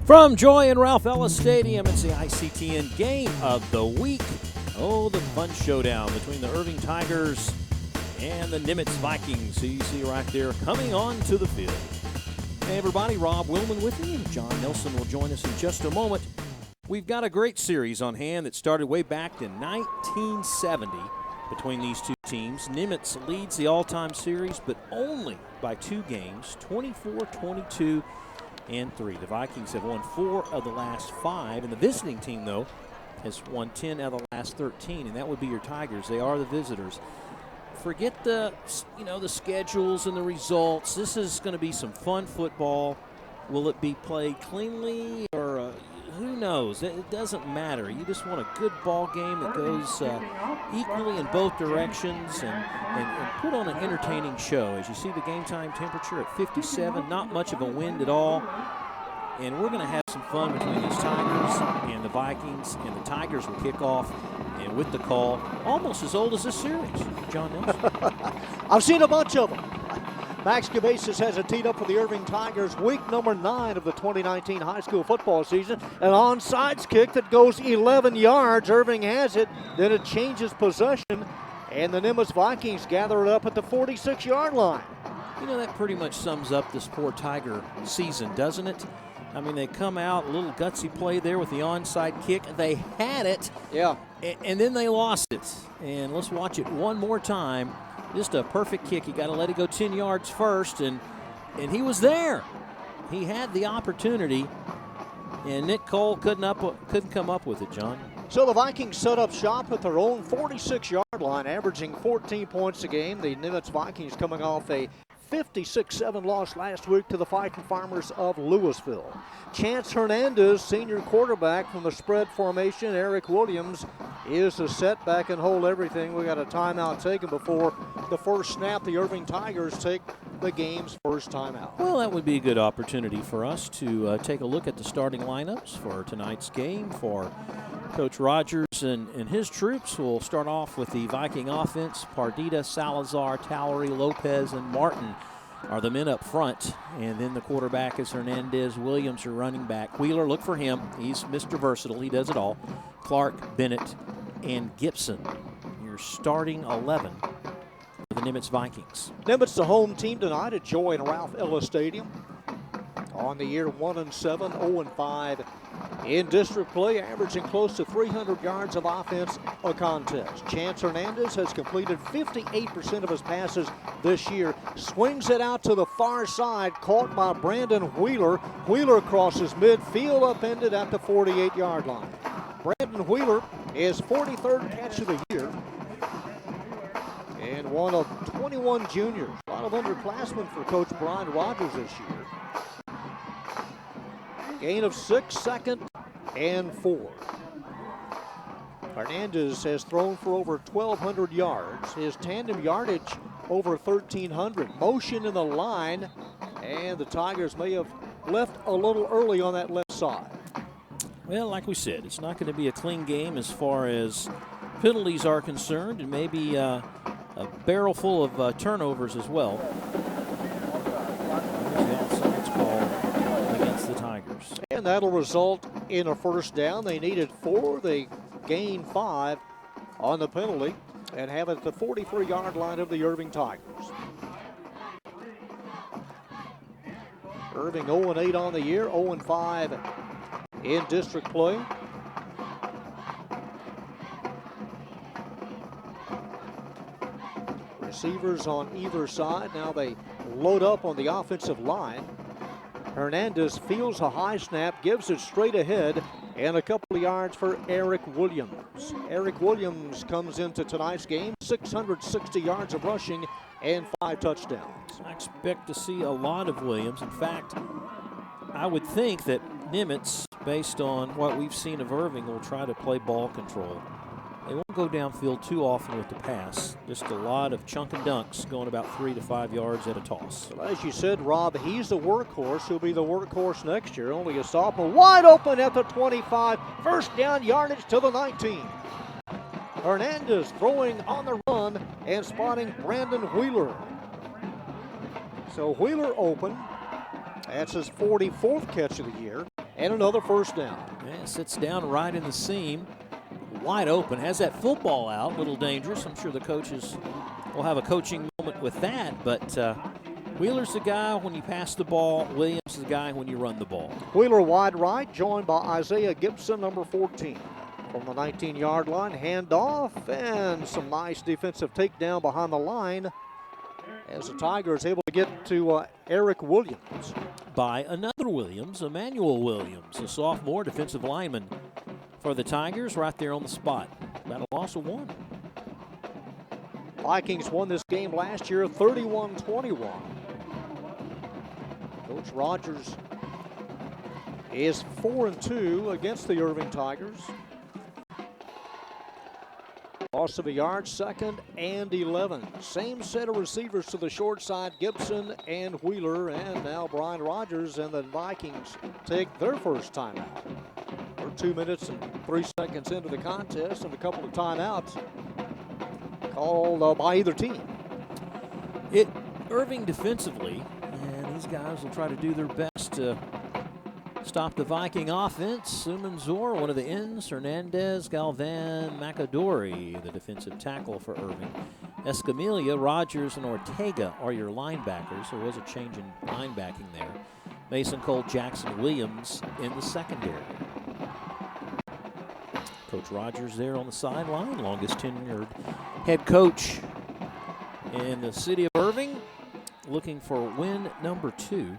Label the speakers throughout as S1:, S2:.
S1: From Joy and Ralph Ellis Stadium, it's the ICTN Game of the Week. Oh, the fun showdown between the Irving Tigers and the Nimitz Vikings, who you see right there coming on to the field. Hey everybody, Rob Willman with you. John Nelson will join us in just a moment. We've got a great series on hand that started way back in 1970 between these two teams. Nimitz leads the all-time series, but only by 2 games, 24-22. And 3. The Vikings have won 4 of the last 5, and the visiting team, though, has won 10 out of the last 13, and that would be your Tigers. They are the visitors. Forget the schedules and the results. This is going to be some fun football. Will it be played cleanly, or who knows? It doesn't matter. You just want a good ball game that goes equally in both directions and put on an entertaining show. As you see the game time temperature at 57, not much of a wind at all. And we're going to have some fun between these Tigers and the Vikings, and the Tigers will kick off, and with the call, almost as old as this series, John Nelson.
S2: I've seen a bunch of them. Max Cabezas has it teed up for the Irving Tigers, week number 9 of the 2019 high school football season. An onside kick that goes 11 yards. Irving has it, then it changes possession, and the Nimitz Vikings gather it up at the 46-yard line.
S1: You know, that pretty much sums up this poor Tiger season, doesn't it? I mean, they come out, a little gutsy play there with the onside kick. They had it,
S2: yeah,
S1: and then they lost it. And let's watch it one more time. Just a perfect kick. You got to let it go 10 yards first, and he was there. He had the opportunity, and Nick Cole couldn't come up with it, John.
S2: So the Vikings set up shop at their own 46-yard line, averaging 14 points a game. The Nimitz Vikings coming off a 56-7 loss last week to the Fighting Farmers of Louisville. Chance Hernandez, senior quarterback from the spread formation. Eric Williams is to set back and hold everything. We got a timeout taken before the first snap. The Irving Tigers take the game's first timeout.
S1: Well, that would be a good opportunity for us to take a look at the starting lineups for tonight's game for Coach Rogers and his troops. Will start off with the Viking offense. Pardita, Salazar, Tallery, Lopez, and Martin are the men up front. And then the quarterback is Hernandez. Williams, your running back. Wheeler, look for him. He's Mr. Versatile. He does it all. Clark, Bennett, and Gibson, your starting 11 for the Nimitz Vikings.
S2: Nimitz, the home team tonight at Joy and Ralph Ellis Stadium. On the year 1-7, 0-5 in district play, averaging close to 300 yards of offense a contest. Chance Hernandez has completed 58% of his passes this year. Swings it out to the far side, caught by Brandon Wheeler. Wheeler crosses midfield, upended at the 48-yard line. Brandon Wheeler is 43rd catch of the year and one of 21 juniors. A lot of underclassmen for Coach Brian Rogers this year. Gain of 6, 2nd and 4. Hernandez has thrown for over 1,200 yards. His tandem yardage over 1,300. Motion in the line, and the Tigers may have left a little early on that left side.
S1: Well, like we said, it's not going to be a clean game as far as penalties are concerned, and maybe a barrel full of turnovers as well.
S2: And that'll result in a first down. They needed 4. They gained 5 on the penalty and have it at the 43-yard line of the Irving Tigers. Irving 0-8 on the year, 0-5 in district play. Receivers on either side. Now they load up on the offensive line. Hernandez feels a high snap, gives it straight ahead, and a couple of yards for Eric Williams. Eric Williams comes into tonight's game, 660 yards of rushing and 5 touchdowns.
S1: I expect to see a lot of Williams. In fact, I would think that Nimitz, based on what we've seen of Irving, will try to play ball control. They won't go downfield too often with the pass. Just a lot of chunk and dunks going about 3 to 5 yards at a toss.
S2: Well, as you said, Rob, he's the workhorse. He'll be the workhorse next year. Only a sophomore. Wide open at the 25. First down yardage to the 19. Hernandez throwing on the run and spotting Brandon Wheeler. So Wheeler open. That's his 44th catch of the year. And another first down.
S1: Yeah, sits down right in the seam. Wide open. Has that football out. A little dangerous. I'm sure the coaches will have a coaching moment with that. But Wheeler's the guy when you pass the ball. Williams is the guy when you run the ball.
S2: Wheeler wide right, joined by Isaiah Gibson, number 14. From the 19-yard line, handoff, and some nice defensive takedown behind the line as the Tigers able to get to Eric Williams.
S1: By another Williams, Emmanuel Williams, a sophomore defensive lineman for the Tigers, right there on the spot. About a loss of 1.
S2: Vikings won this game last year 31-21. Coach Rogers is 4-2 against the Irving Tigers. Loss of a yard, 2nd and 11. Same set of receivers to the short side, Gibson and Wheeler, and now Brian Rogers and the Vikings take their first timeout. We're 2 minutes and 3 seconds into the contest, and a couple of timeouts called by either team.
S1: Irving defensively, and these guys will try to do their best to stop the Viking offense. Sumanzor, one of the ends. Hernandez, Galvan, Macadori, the defensive tackle for Irving. Escamilla, Rogers, and Ortega are your linebackers. There was a change in linebacking there. Mason Cole, Jackson, Williams in the secondary. Coach Rogers there on the sideline, longest tenured head coach in the city of Irving, looking for win number 2.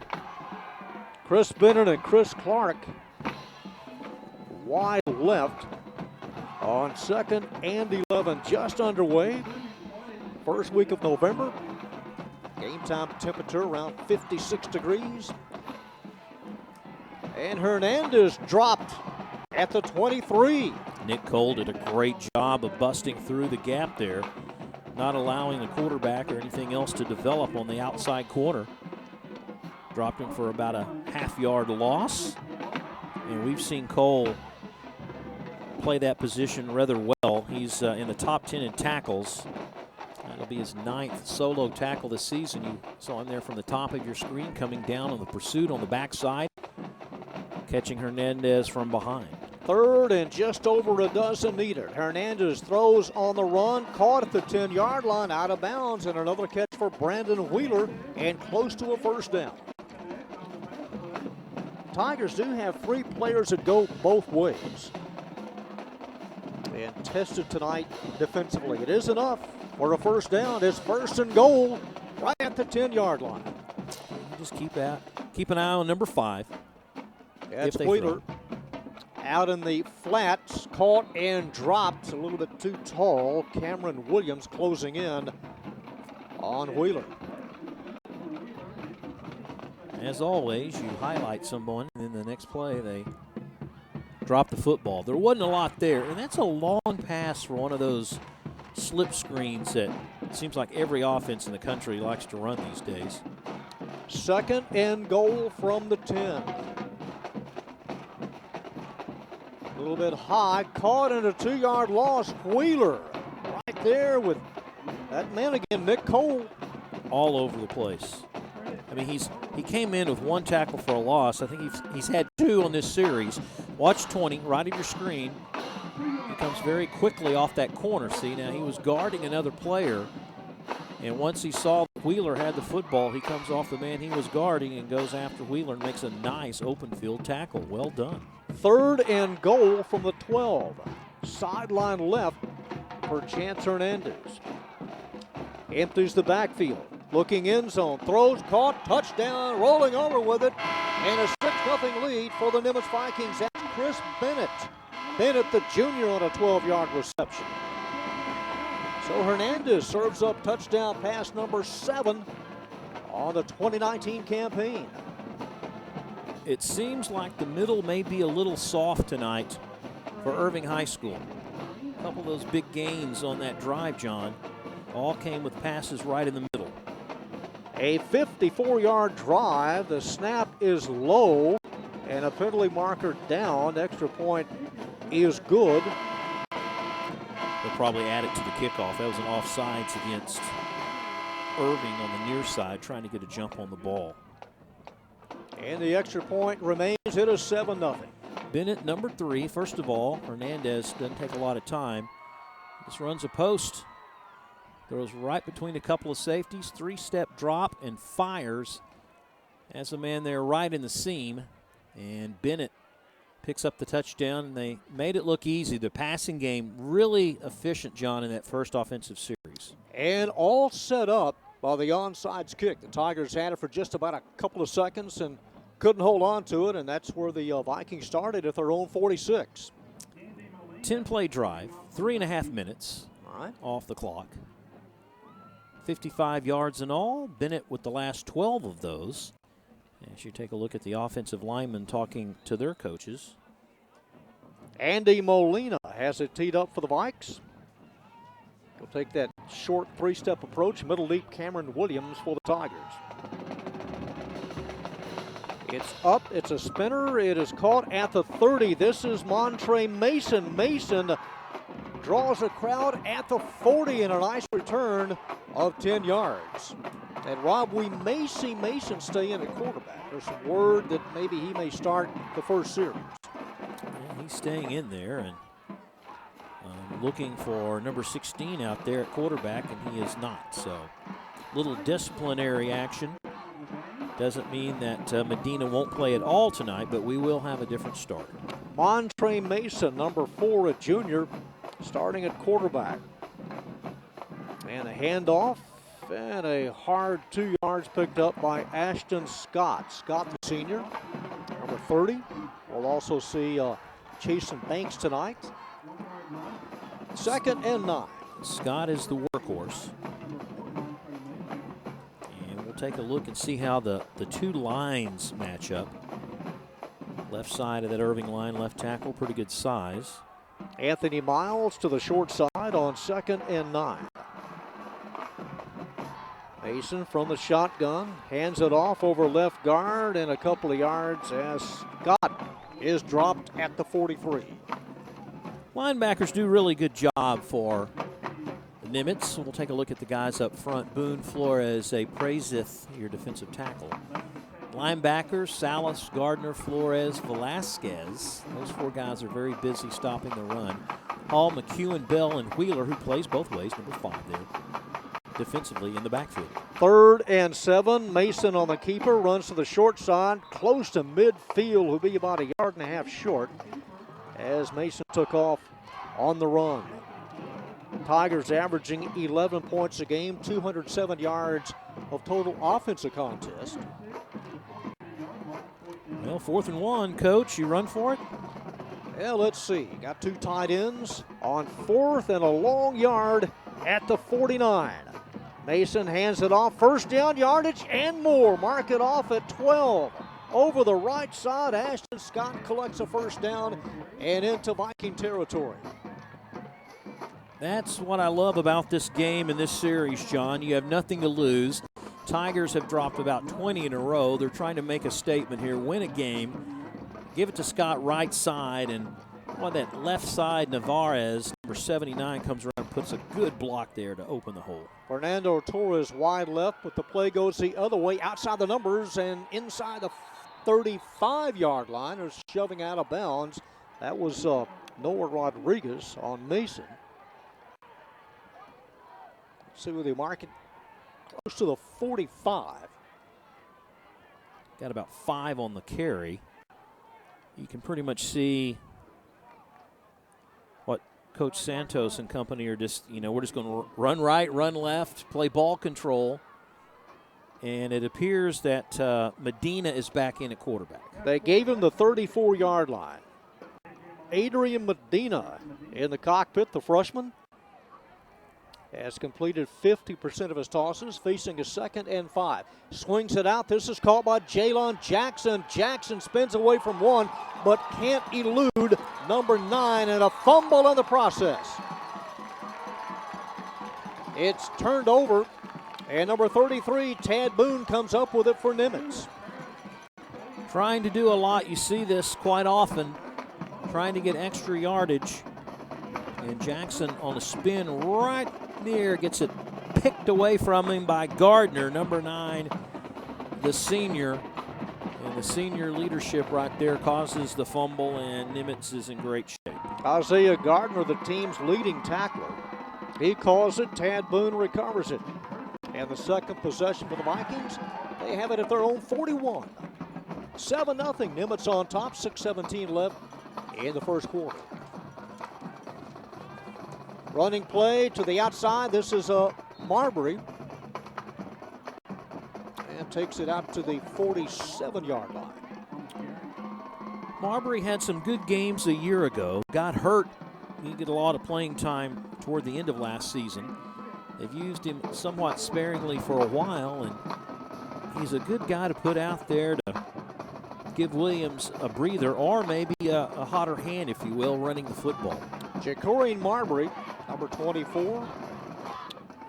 S2: Chris Bennett and Chris Clark wide left on 2nd and 11, just underway. First week of November. Game time temperature around 56 degrees. And Hernandez dropped at the 23.
S1: Nick Cole did a great job of busting through the gap there, not allowing the quarterback or anything else to develop on the outside corner. Dropped him for about a half-yard loss. And we've seen Cole play that position rather well. He's in the top 10 in tackles. That'll be his 9th solo tackle this season. You saw him there from the top of your screen, coming down on the pursuit on the backside, catching Hernandez from behind.
S2: 3rd and just over a dozen needed. Hernandez throws on the run, caught at the 10-yard line, out of bounds, and another catch for Brandon Wheeler, and close to a first down. Tigers do have 3 players that go both ways and tested tonight defensively. It is enough for a first down. It's 1st and goal right at the 10-yard line.
S1: Just keep an eye on number 5.
S2: That's Wheeler out in the flats, caught and dropped, a little bit too tall. Cameron Williams closing in on Wheeler.
S1: As always, you highlight someone, and in the next play they drop the football. There wasn't a lot there, and that's a long pass for one of those slip screens that it seems like every offense in the country likes to run these days.
S2: 2nd and goal from the 10. A little bit high, caught in a 2-yard loss. Wheeler right there with that man again, Nick Cole.
S1: All over the place. I mean, he came in with 1 tackle for a loss. I think he's had 2 on this series. Watch 20, right at your screen. He comes very quickly off that corner. See, now he was guarding another player, and once he saw Wheeler had the football, he comes off the man he was guarding and goes after Wheeler and makes a nice open field tackle. Well done.
S2: 3rd and goal from the 12. Sideline left for Chance Hernandez. Empties the backfield. Looking end zone, throws, caught, touchdown, rolling over with it, and a 6-0 lead for the Nimitz Vikings. That's Chris Bennett. Bennett, the junior, on a 12-yard reception. So Hernandez serves up touchdown pass number 7 on the 2019 campaign.
S1: It seems like the middle may be a little soft tonight for Irving High School. A couple of those big gains on that drive, John, all came with passes right in the middle.
S2: A 54-yard drive. The snap is low, and a penalty marker down. Extra point is good.
S1: They'll probably add it to the kickoff. That was an offsides against Irving on the near side, trying to get a jump on the ball.
S2: And the extra point remains. It is 7-0.
S1: Bennett, number 3. First of all, Hernandez doesn't take a lot of time. Just runs a post. Throws right between a couple of safeties. 3-step drop and fires. Has a man there right in the seam. And Bennett picks up the touchdown, and they made it look easy. The passing game really efficient, John, in that first offensive series.
S2: And all set up by the onside kick. The Tigers had it for just about a couple of seconds and couldn't hold on to it, and that's where the Vikings started at their own 46.
S1: 10-play drive, 3.5 minutes off the clock. 55 yards in all. Bennett with the last 12 of those. As you take a look at the offensive linemen talking to their coaches.
S2: Andy Molina has it teed up for the Vikes. He'll take that short 3-step approach. Middle leap, Cameron Williams for the Tigers. It's up. It's a spinner. It is caught at the 30. This is Montre Mason. Mason draws a crowd at the 40 in a nice return of 10 yards. And Rob, we may see Mason stay in at quarterback. There's some word that maybe he may start the first series.
S1: Yeah, he's staying in there and looking for number 16 out there at quarterback, and he is not. So, little disciplinary action. Doesn't mean that Medina won't play at all tonight, but we will have a different starter.
S2: Montre Mason, number 4, a junior, starting at quarterback. And a handoff. And a hard 2 yards picked up by Ashton Scott. Scott, the senior, number 30. We'll also see Chasen Banks tonight. 2nd and 9.
S1: Scott is the workhorse. And we'll take a look and see how the two lines match up. Left side of that Irving line, left tackle, pretty good size.
S2: Anthony Miles to the short side on 2nd and 9. Mason from the shotgun, hands it off over left guard and a couple of yards as Scott is dropped at the 43.
S1: Linebackers do a really good job for Nimitz. We'll take a look at the guys up front. Boone, Flores, Praiseth, your defensive tackle. Linebackers, Salas, Gardner, Flores, Velasquez. Those 4 guys are very busy stopping the run. Hall, McEwen, Bell, and Wheeler, who plays both ways, number 5 there, defensively in the backfield.
S2: 3rd and 7. Mason on the keeper, runs to the short side, close to midfield, who'll be about 1.5 yards short as Mason took off on the run. Tigers averaging 11 points a game, 207 yards of total offensive contest.
S1: Well, 4th and 1, Coach. You run for it?
S2: Yeah, let's see. Got 2 tight ends on 4th and a long yard at the 49. Mason hands it off. 1st down, yardage and more. Mark it off at 12. Over the right side, Ashton Scott collects a 1st down and into Viking territory.
S1: That's what I love about this game and this series, John. You have nothing to lose. Tigers have dropped about 20 in a row. They're trying to make a statement here, win a game, give it to Scott right side, and on that left side, Navarez, number 79, comes around and puts a good block there to open the hole.
S2: Fernando Torres wide left, but the play goes the other way, outside the numbers and inside the 35-yard line. They're shoving out of bounds. That was Noah Rodriguez on Mason. Let's see where they mark it. Close to the 45.
S1: Got about 5 on the carry. You can pretty much see what Coach Santos and company are just, we're just going to run right, run left, play ball control. And it appears that Medina is back in at quarterback.
S2: They gave him the 34-yard line. Adrian Medina in the cockpit, the freshman, has completed 50% of his tosses, facing a 2nd and 5. Swings it out. This is caught by Jalen Jackson. Jackson spins away from 1, but can't elude number 9, and a fumble in the process. It's turned over, and number 33, Tad Boone, comes up with it for Nimitz.
S1: Trying to do a lot. You see this quite often, trying to get extra yardage. And Jackson on a spin right near, gets it picked away from him by Gardner, number 9, the senior. And the senior leadership right there causes the fumble, and Nimitz is in great shape.
S2: Isaiah Gardner, the team's leading tackler. He calls it. Tad Boone recovers it. And the second possession for the Vikings, they have it at their own 41. 7-0. Nimitz on top. 6:17 left in the first quarter. Running play to the outside. This is Marbury. And takes it out to the 47-yard line.
S1: Marbury had some good games a year ago. Got hurt. He didn't get a lot of playing time toward the end of last season. They've used him somewhat sparingly for a while, and he's a good guy to put out there to give Williams a breather, or maybe a hotter hand, if you will, running the football.
S2: Jacorian Marbury, number 24.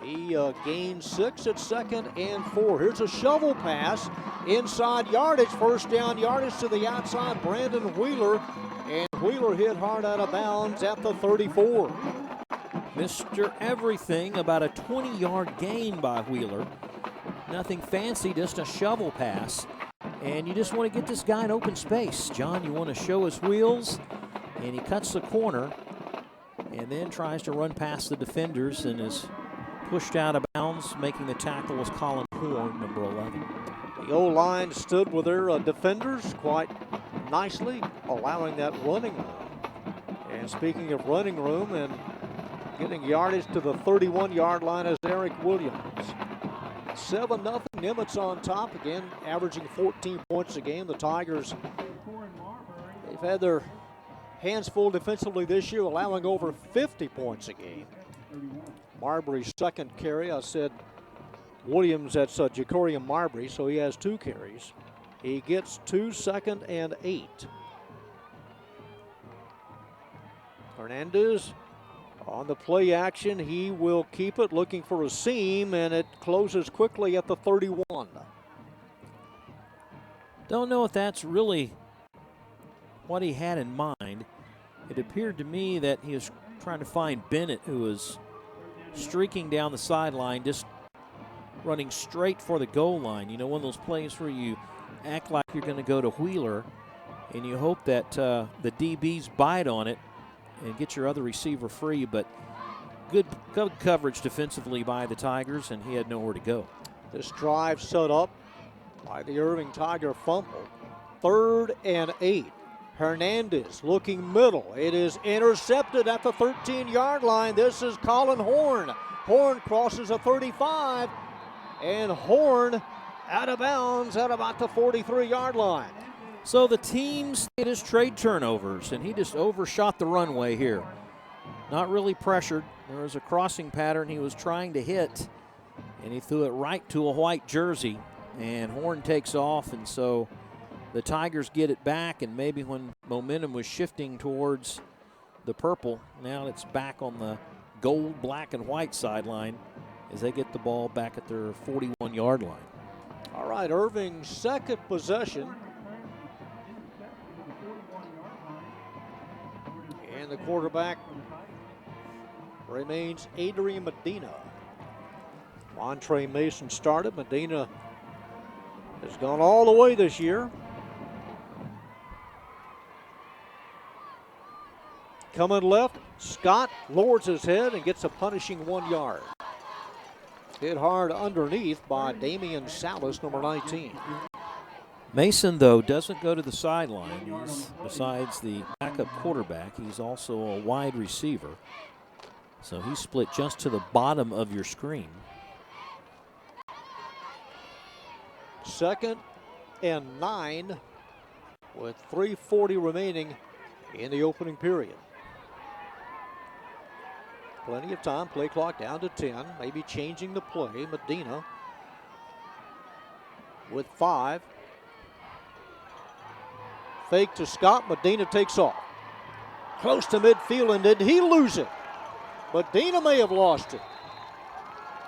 S2: He gained 6 at 2nd and 4. Here's a shovel pass. Inside yardage, first down yardage to the outside. Brandon Wheeler, and Wheeler hit hard out of bounds at the 34.
S1: Mr. Everything, about a 20-yard gain by Wheeler. Nothing fancy, just a shovel pass. And you just want to get this guy in open space. John, you want to show his wheels, and he cuts the corner and then tries to run past the defenders and is pushed out of bounds. Making the tackle was Colin Horn, number 11.
S2: The O-line stood with their defenders quite nicely, allowing that running room. And speaking of running room and getting yardage to the 31-yard line is Eric Williams. 7-0. Nimitz on top again, averaging 14 points a game. The Tigers, they've had their hands full defensively this year, allowing over 50 points a game. Marbury's second carry, I said Williams, that's Jacorian Marbury, so he has 2 carries. He gets 2 2nd and 8. Hernandez on the play action. He will keep it, looking for a seam, and it closes quickly at the 31.
S1: Don't know if that's really what he had in mind. It appeared to me that he was trying to find Bennett, who was streaking down the sideline, just running straight for the goal line. You know, one of those plays where you act like you're going to go to Wheeler, and you hope that the DBs bite on it and get your other receiver free, but good coverage defensively by the Tigers, and he had nowhere to go.
S2: This drive set up by the Irving Tiger fumble. 3rd and 8. Hernandez looking middle. It is intercepted at the 13-yard line. This is Colin Horn. Horn crosses a 35, and Horn out of bounds at about the 43-yard line.
S1: So the teams did his trade turnovers, and he just overshot the runway here. Not really pressured. There was a crossing pattern he was trying to hit, and he threw it right to a white jersey, and Horn takes off, and so the Tigers get it back, and maybe when momentum was shifting towards the purple, now it's back on the gold, black, and white sideline as they get the ball back at their 41-yard line.
S2: All right, Irving's second possession. And the quarterback remains Adrian Medina. Montre Mason started. Medina has gone all the way this year. Coming left, Scott lowers his head and gets a punishing 1 yard. Hit hard underneath by Damian Salas, number 19.
S1: Mason, though, doesn't go to the sideline. Besides the backup quarterback, he's also a wide receiver. So he's split just to the bottom of your screen.
S2: 2nd and 9 with 3:40 remaining in the opening period. Plenty of time, play clock down to 10, maybe changing the play. Medina with 5. Fake to Scott, Medina takes off. Close to midfield, and did he lose it? Medina may have lost it.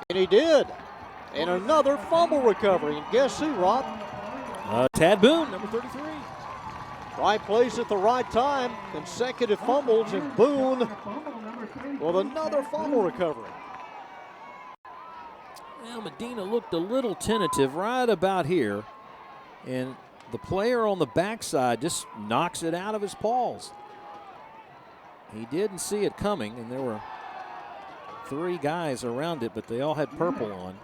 S2: And he did. And another fumble recovery. And guess who, Rob?
S1: Tad Boone, number 33.
S2: Right place at the right time. Consecutive fumbles, and Boone with another fumble recovery.
S1: Well, Medina looked a little tentative right about here. And the player on the backside just knocks it out of his paws. He didn't see it coming, and there were 3 guys around it, but they all had purple on.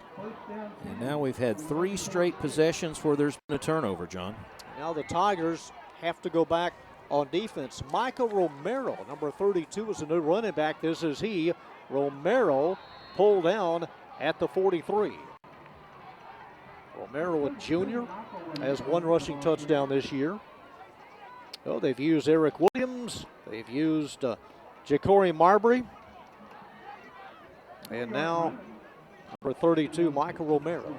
S1: And now we've had 3 straight possessions where there's been a turnover, John.
S2: Now the Tigers have to go back on defense. Michael Romero, number 32, is a new running back. This is he. Romero pulled down at the 43. Romero, a junior, has 1 rushing touchdown this year. Oh, they've used Eric Williams. They've used Ja'Cory Marbury. And now, number 32, Michael Romero.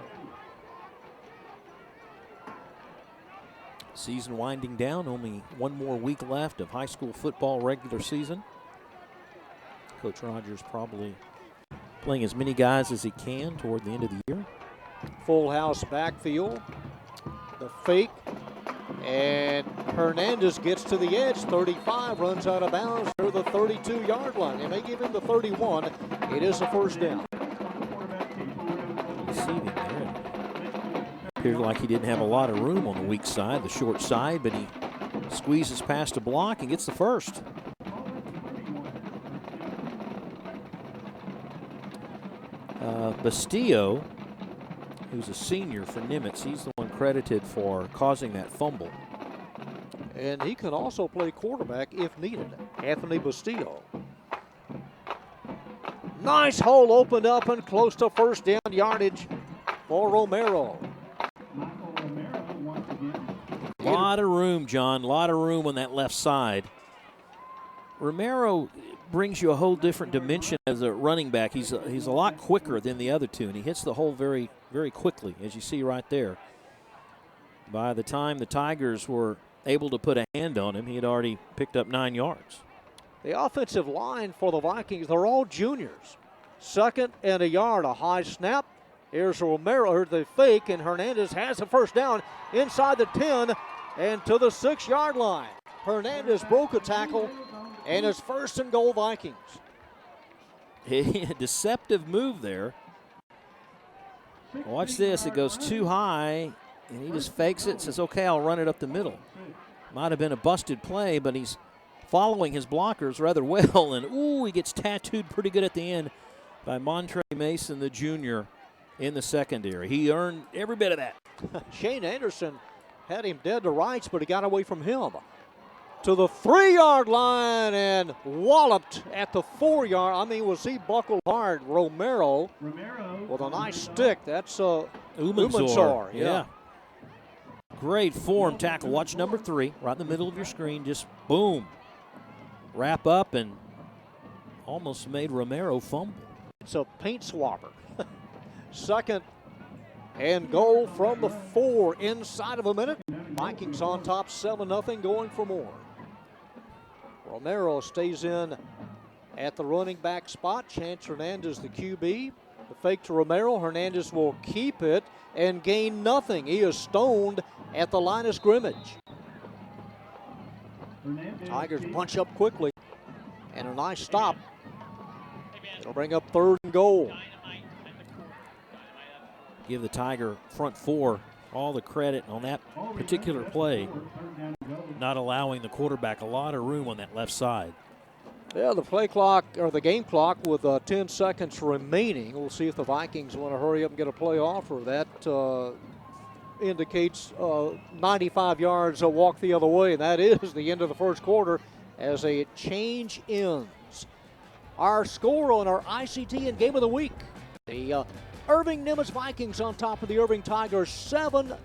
S1: Season winding down, only 1 more week left of high school football regular season. Coach Rogers probably playing as many guys as he can toward the end of the year.
S2: Full house backfield. The fake. And Hernandez gets to the edge. 35 runs out of bounds near the 32-yard line. They may give him the 31. It is a first down.
S1: Receiving there. Appeared like he didn't have a lot of room on the weak side, the short side, but he squeezes past a block and gets the first. Bastillo, who's a senior for Nimitz, he's the one credited for causing that fumble.
S2: And he can also play quarterback if needed. Anthony Bastillo. Nice hole opened up and close to first down yardage for Romero.
S1: A lot of room, John. A lot of room on that left side. Romero brings you a whole different dimension as a running back. He's a lot quicker than the other two, and he hits the hole very, very quickly, as you see right there. By the time the Tigers were able to put a hand on him, he had already picked up 9 yards.
S2: The offensive line for the Vikings, they're all juniors. 2nd and a yard, a high snap. Here's Romero, the fake, and Hernandez has a first down inside the 10 and to the 6-yard line. Hernandez broke a tackle, and it's 1st and goal Vikings.
S1: A deceptive move there. Watch this, it goes too high, and he just fakes it, says, okay, I'll run it up the middle. Might have been a busted play, but he's following his blockers rather well, and ooh, he gets tattooed pretty good at the end by Montre Mason, the junior, in the secondary. He earned every bit of that.
S2: Shane Anderson had him dead to rights, but he got away from him. To the 3-yard line and walloped at the 4-yard. I mean, was he buckled hard? Romero with a nice stick. That's
S1: Umansor. Yeah. Great form tackle. Watch number 3 right in the middle of your screen. Just boom. Wrap up and almost made Romero fumble.
S2: It's a paint swapper. 2nd and goal from the 4 inside of a minute. Vikings on top 7-0, going for more. Romero stays in at the running back spot. Chance Hernandez, the QB. The fake to Romero. Hernandez will keep it and gain nothing. He is stoned at the line of scrimmage. Tigers bunch up quickly. And a nice stop. It'll bring up 3rd and goal.
S1: Give the Tiger front 4 all the credit on that particular play, not allowing the quarterback a lot of room on that left side.
S2: Yeah, the play clock, or the game clock, with 10 seconds remaining. We'll see if the Vikings want to hurry up and get a play off, or that indicates 95 yards a walk the other way, and that is the end of the first quarter as a change ends. Our score on our ICT and Game of the Week, the Irving Nimitz Vikings on top of the Irving Tigers 7-0.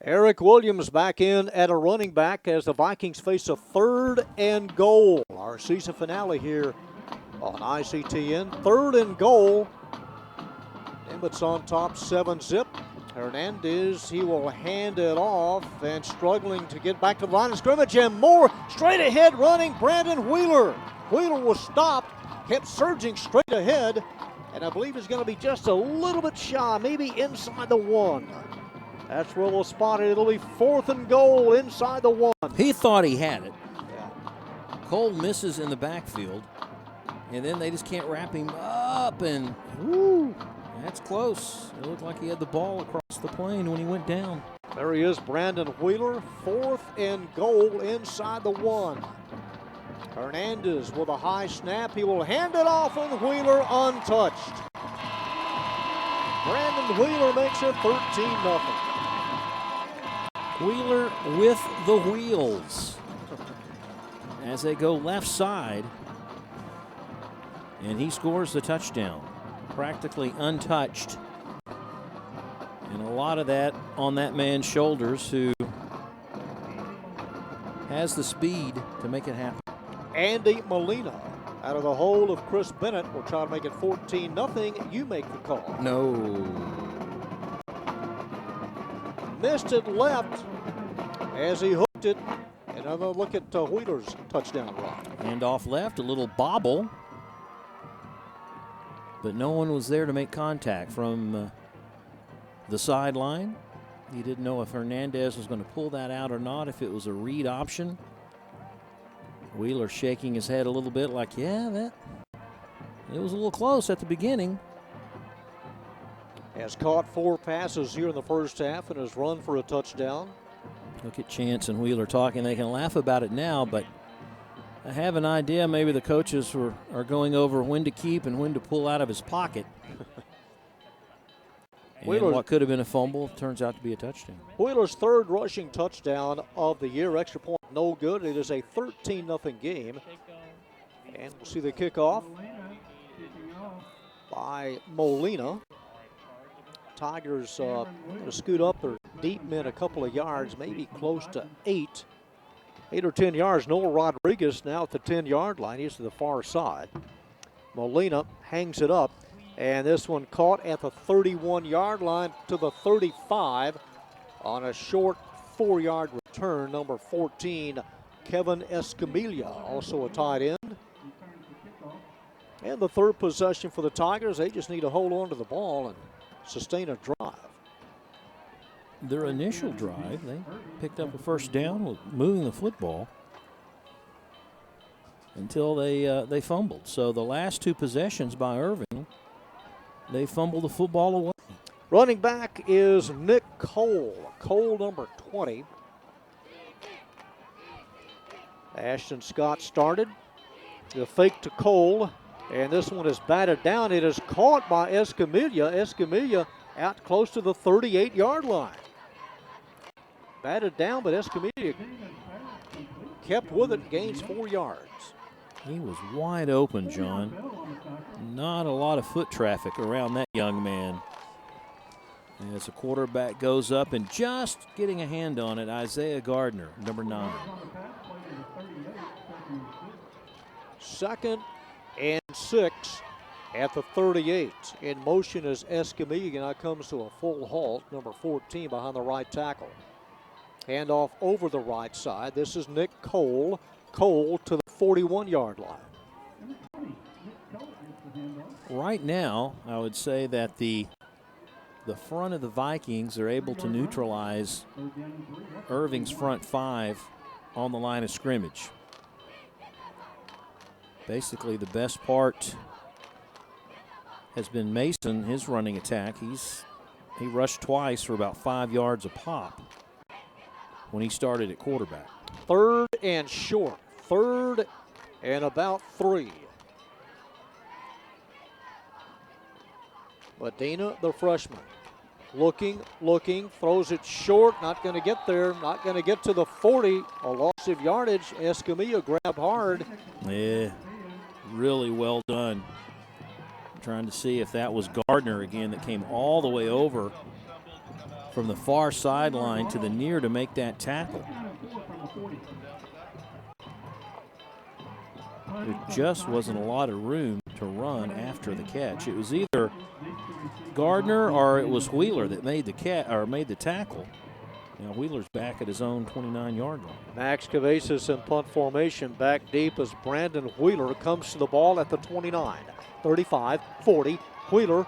S2: Eric Williams back in at a running back as the Vikings face a 3rd and goal. Our season finale here on ICTN. 3rd and goal. Nimitz on top, 7-zip. Hernandez, he will hand it off and struggling to get back to the line of scrimmage, and more straight ahead running Brandon Wheeler. Wheeler was stopped, kept surging straight ahead, And I believe it's going to be just a little bit shy, maybe inside the 1. That's where we'll spot it. It'll be 4th and goal inside the 1.
S1: He thought he had it.
S2: Yeah.
S1: Cole misses in the backfield, and then they just can't wrap him up, and woo, that's close. It looked like he had the ball across the plane when he went down.
S2: There he is, Brandon Wheeler, 4th and goal inside the 1. Hernandez with a high snap. He will hand it off, and Wheeler untouched. Brandon Wheeler makes it 13-0.
S1: Wheeler with the wheels as they go left side, and he scores the touchdown, practically untouched. And a lot of that on that man's shoulders, who has the speed to make it happen.
S2: Andy Molina out of the hole of Chris Bennett will try to make it 14-0. You make the call.
S1: No.
S2: Missed it left as he hooked it. Another look at Wheeler's touchdown run.
S1: And off left, a little bobble. But no one was there to make contact from the sideline. He didn't know if Hernandez was going to pull that out or not, if it was a read option. Wheeler shaking his head a little bit like, yeah, it was a little close at the beginning.
S2: Has caught 4 passes here in the first half and has run for a touchdown.
S1: Look at Chance and Wheeler talking. They can laugh about it now, but I have an idea maybe the coaches are going over when to keep and when to pull out of his pocket. And what could have been a fumble turns out to be a touchdown.
S2: Wheeler's 3rd rushing touchdown of the year. Extra point, no good. It is a 13-0 game. And we'll see the kickoff by Molina. Tigers going to scoot up. They're deep mid a couple of yards, maybe close to 8 or 10 yards. Noah Rodriguez now at the 10-yard line. He's to the far side. Molina hangs it up. And this one caught at the 31-yard line to the 35 on a short 4-yard return. Number 14, Kevin Escamilla, also a tight end. And the 3rd possession for the Tigers. They just need to hold on to the ball and sustain a drive.
S1: Their initial drive, they picked up a first down with moving the football until they fumbled. So the last 2 possessions by Irving, they fumbled the football away.
S2: Running back is Nick Cole. Cole, number 20. Ashton Scott started. The fake to Cole, and this one is batted down. It is caught by Escamilla. Escamilla out close to the 38-yard line. Batted down, but Escamilla kept with it and gains 4 yards.
S1: He was wide open, John. Not a lot of foot traffic around that young man. As the quarterback goes up and just getting a hand on it, Isaiah Gardner, number 9.
S2: 2nd and 6 at the 38. In motion is Escamilla. Now comes to a full halt. Number 14 behind the right tackle. Handoff over the right side. This is Nick Cole. Cole to the 41-yard line.
S1: Right now, I would say that the front of the Vikings are able to neutralize Irving's front 5 on the line of scrimmage. Basically, the best part has been Mason, his running attack. He rushed twice for about 5 yards a pop when he started at quarterback.
S2: 3rd and short. 3rd and about 3. Medina, the freshman, looking, throws it short, not going to get there, not going to get to the 40. A loss of yardage. Escamilla grabbed hard.
S1: Yeah, really well done. I'm trying to see if that was Gardner again that came all the way over from the far sideline to the near to make that tackle. There just wasn't a lot of room to run after the catch. It was either Gardner or it was Wheeler that made the tackle, Now Wheeler's back at his own 29-yard line.
S2: Max Cavazis in punt formation back deep as Brandon Wheeler comes to the ball at the 29. 35, 40. Wheeler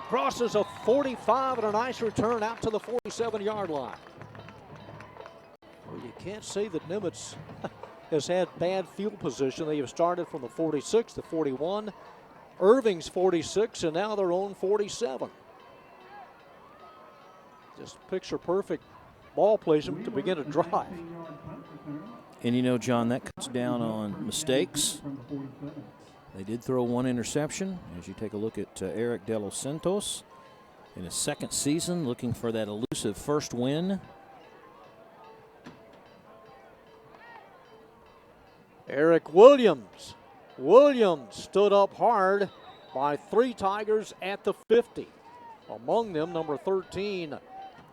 S2: crosses a 45 and a nice return out to the 47-yard line. Well, you can't say that Nimitz has had bad field position. They have started from the 46 to 41. Irving's 46 and now their own 47. Just picture perfect ball placement to begin a drive.
S1: And you know, John, that cuts down on mistakes. They did throw one interception. As you take a look at Eric De Los Santos in his second season, looking for that elusive first win.
S2: Eric Williams. Williams stood up hard by 3 Tigers at the 50. Among them, number 13,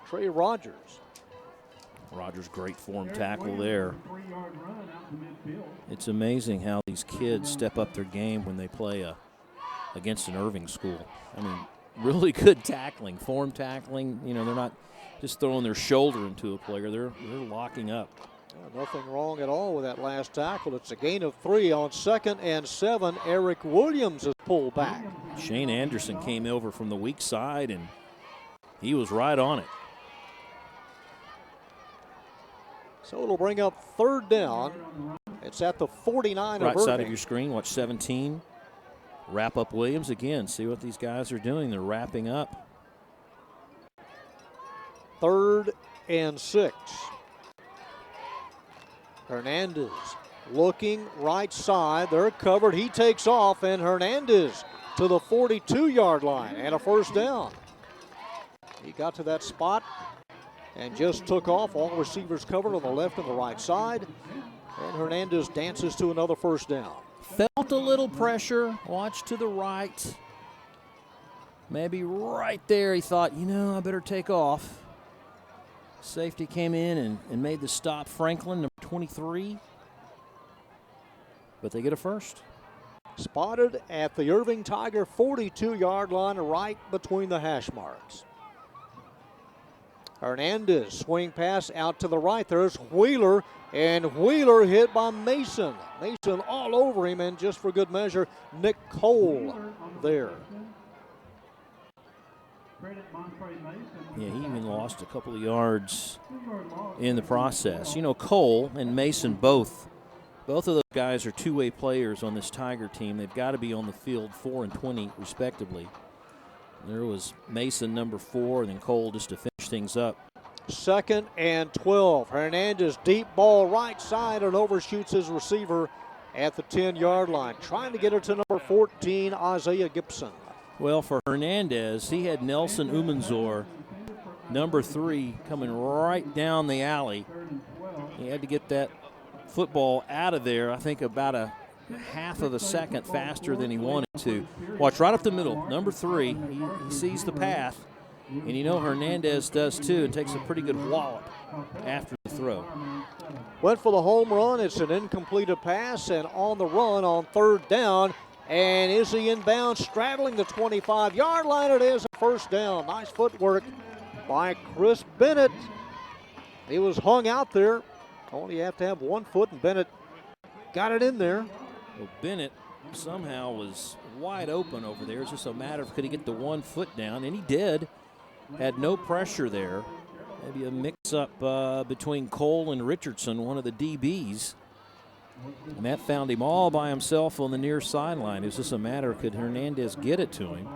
S2: Trey Rogers.
S1: Rogers, great form tackle there. It's amazing how these kids step up their game when they play against an Irving school. I mean, really good tackling, form tackling. You know, they're not just throwing their shoulder into a player. They're locking up.
S2: Nothing wrong at all with that last tackle. It's a gain of 3 on 2nd and 7. Eric Williams is pulled back.
S1: Shane Anderson came over from the weak side, and he was right on it.
S2: So it'll bring up 3rd down. It's at the 49 of
S1: Right
S2: Irving.
S1: side of your screen, watch 17. Wrap up Williams again. See what these guys are doing. They're wrapping up.
S2: 3rd and 6. Hernandez looking right side. They're covered. He takes off, and Hernandez to the 42-yard line and a 1st down. He got to that spot and just took off. All receivers covered on the left and the right side. And Hernandez dances to another 1st down.
S1: Felt a little pressure. Watch to the right. Maybe right there he thought, you know, I better take off. Safety came in and made the stop. Franklin, number 23. But they get a 1st.
S2: Spotted at the Irving Tiger 42-yard line, right between the hash marks. Hernandez, swing pass out to the right. There's Wheeler, and Wheeler hit by Mason. Mason all over him, and just for good measure, Nick Cole there.
S1: Yeah, he even lost a couple of yards in the process. You know, Cole and Mason both of those guys are two-way players on this Tiger team. They've got to be on the field 4 and 20 respectively. There was Mason, number 4, and then Cole just to finish things up.
S2: 2nd and 12. Hernandez, deep ball right side, and overshoots his receiver at the 10-yard line. Trying to get it to number 14, Isaiah Gibson.
S1: Well, for Hernandez, he had Nelson Umanzor, number 3, coming right down the alley. He had to get that football out of there, I think about a half of a second faster than he wanted to. Watch right up the middle, number 3. He sees the path, and you know Hernandez does too, and takes a pretty good wallop after the throw.
S2: Went for the home run. It's an incompleted pass, and on the run on 3rd down. And is he inbound, straddling the 25-yard line? It is a 1st down. Nice footwork by Chris Bennett. He was hung out there. Only have to have 1 foot, and Bennett got it in there.
S1: Well, Bennett somehow was wide open over there. It's just a matter of could he get the 1 foot down, and he did. Had no pressure there. Maybe a mix-up between Cole and Richardson, one of the DBs. And that found him all by himself on the near sideline. It was just a matter of could Hernandez get it to him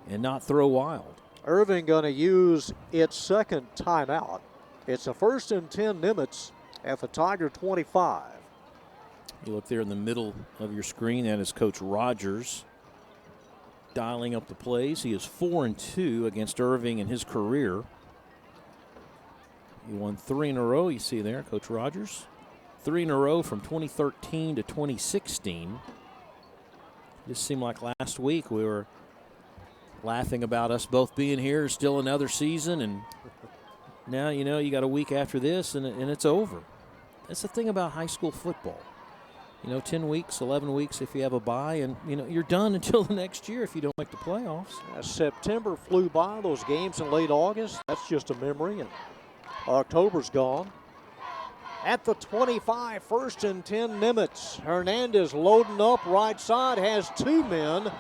S1: and not throw wild.
S2: Irving going to use its 2nd timeout. It's a 1st and 10 Nimitz at the Tiger 25.
S1: You look there in the middle of your screen, that is Coach Rogers dialing up the plays. He is 4-2 against Irving in his career. He won 3 in a row, you see there, Coach Rogers. 3 in a row from 2013 to 2016. Just seemed like last week we were laughing about us both being here, still another season, and now, you know, you got a week after this and it's over. That's the thing about high school football. You know, 10 weeks, 11 weeks if you have a bye, and, you know, you're done until the next year if you don't make the playoffs.
S2: September flew by, those games in late August. That's just a memory. And October's gone. At the 25, 1st and 10, Nimitz. Hernandez loading up right side, has 2 men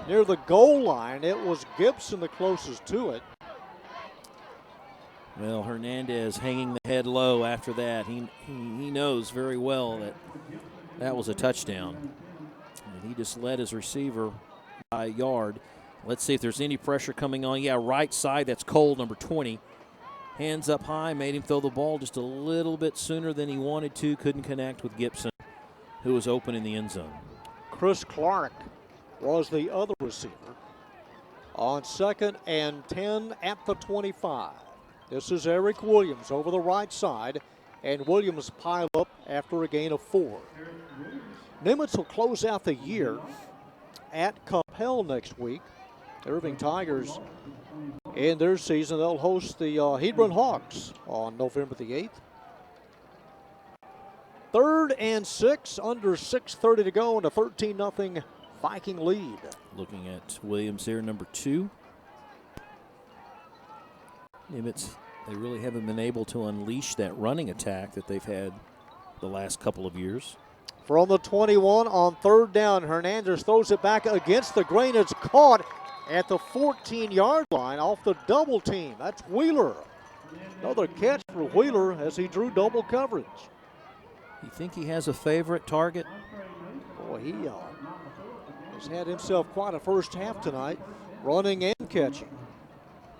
S2: near the goal line. It was Gibson the closest to it.
S1: Well, Hernandez hanging the head low after that. He knows very well that that was a touchdown. And he just led his receiver by a yard. Let's see if there's any pressure coming on. Yeah, right side, that's Cole, number 20. Hands up high, made him throw the ball just a little bit sooner than he wanted to. Couldn't connect with Gibson, who was open in the end zone.
S2: Chris Clark was the other receiver on 2nd and 10 at the 25. This is Eric Williams over the right side, and Williams piled up after a gain of 4. Nimitz will close out the year at Coppell next week. Irving Tigers, in their season, they'll host the Hebron Hawks on November the 8th. 3rd and 6, under 6:30 to go, and a 13-0 Viking lead.
S1: Looking at Williams here, number 2. Nimitz, they really haven't been able to unleash that running attack that they've had the last couple of years.
S2: From the 21 on 3rd down, Hernandez throws it back against the grain. It's caught at the 14-yard line off the double team. That's Wheeler. Another catch for Wheeler as he drew double coverage.
S1: You think he has a favorite target?
S2: Boy, he has had himself quite a first half tonight, running and catching.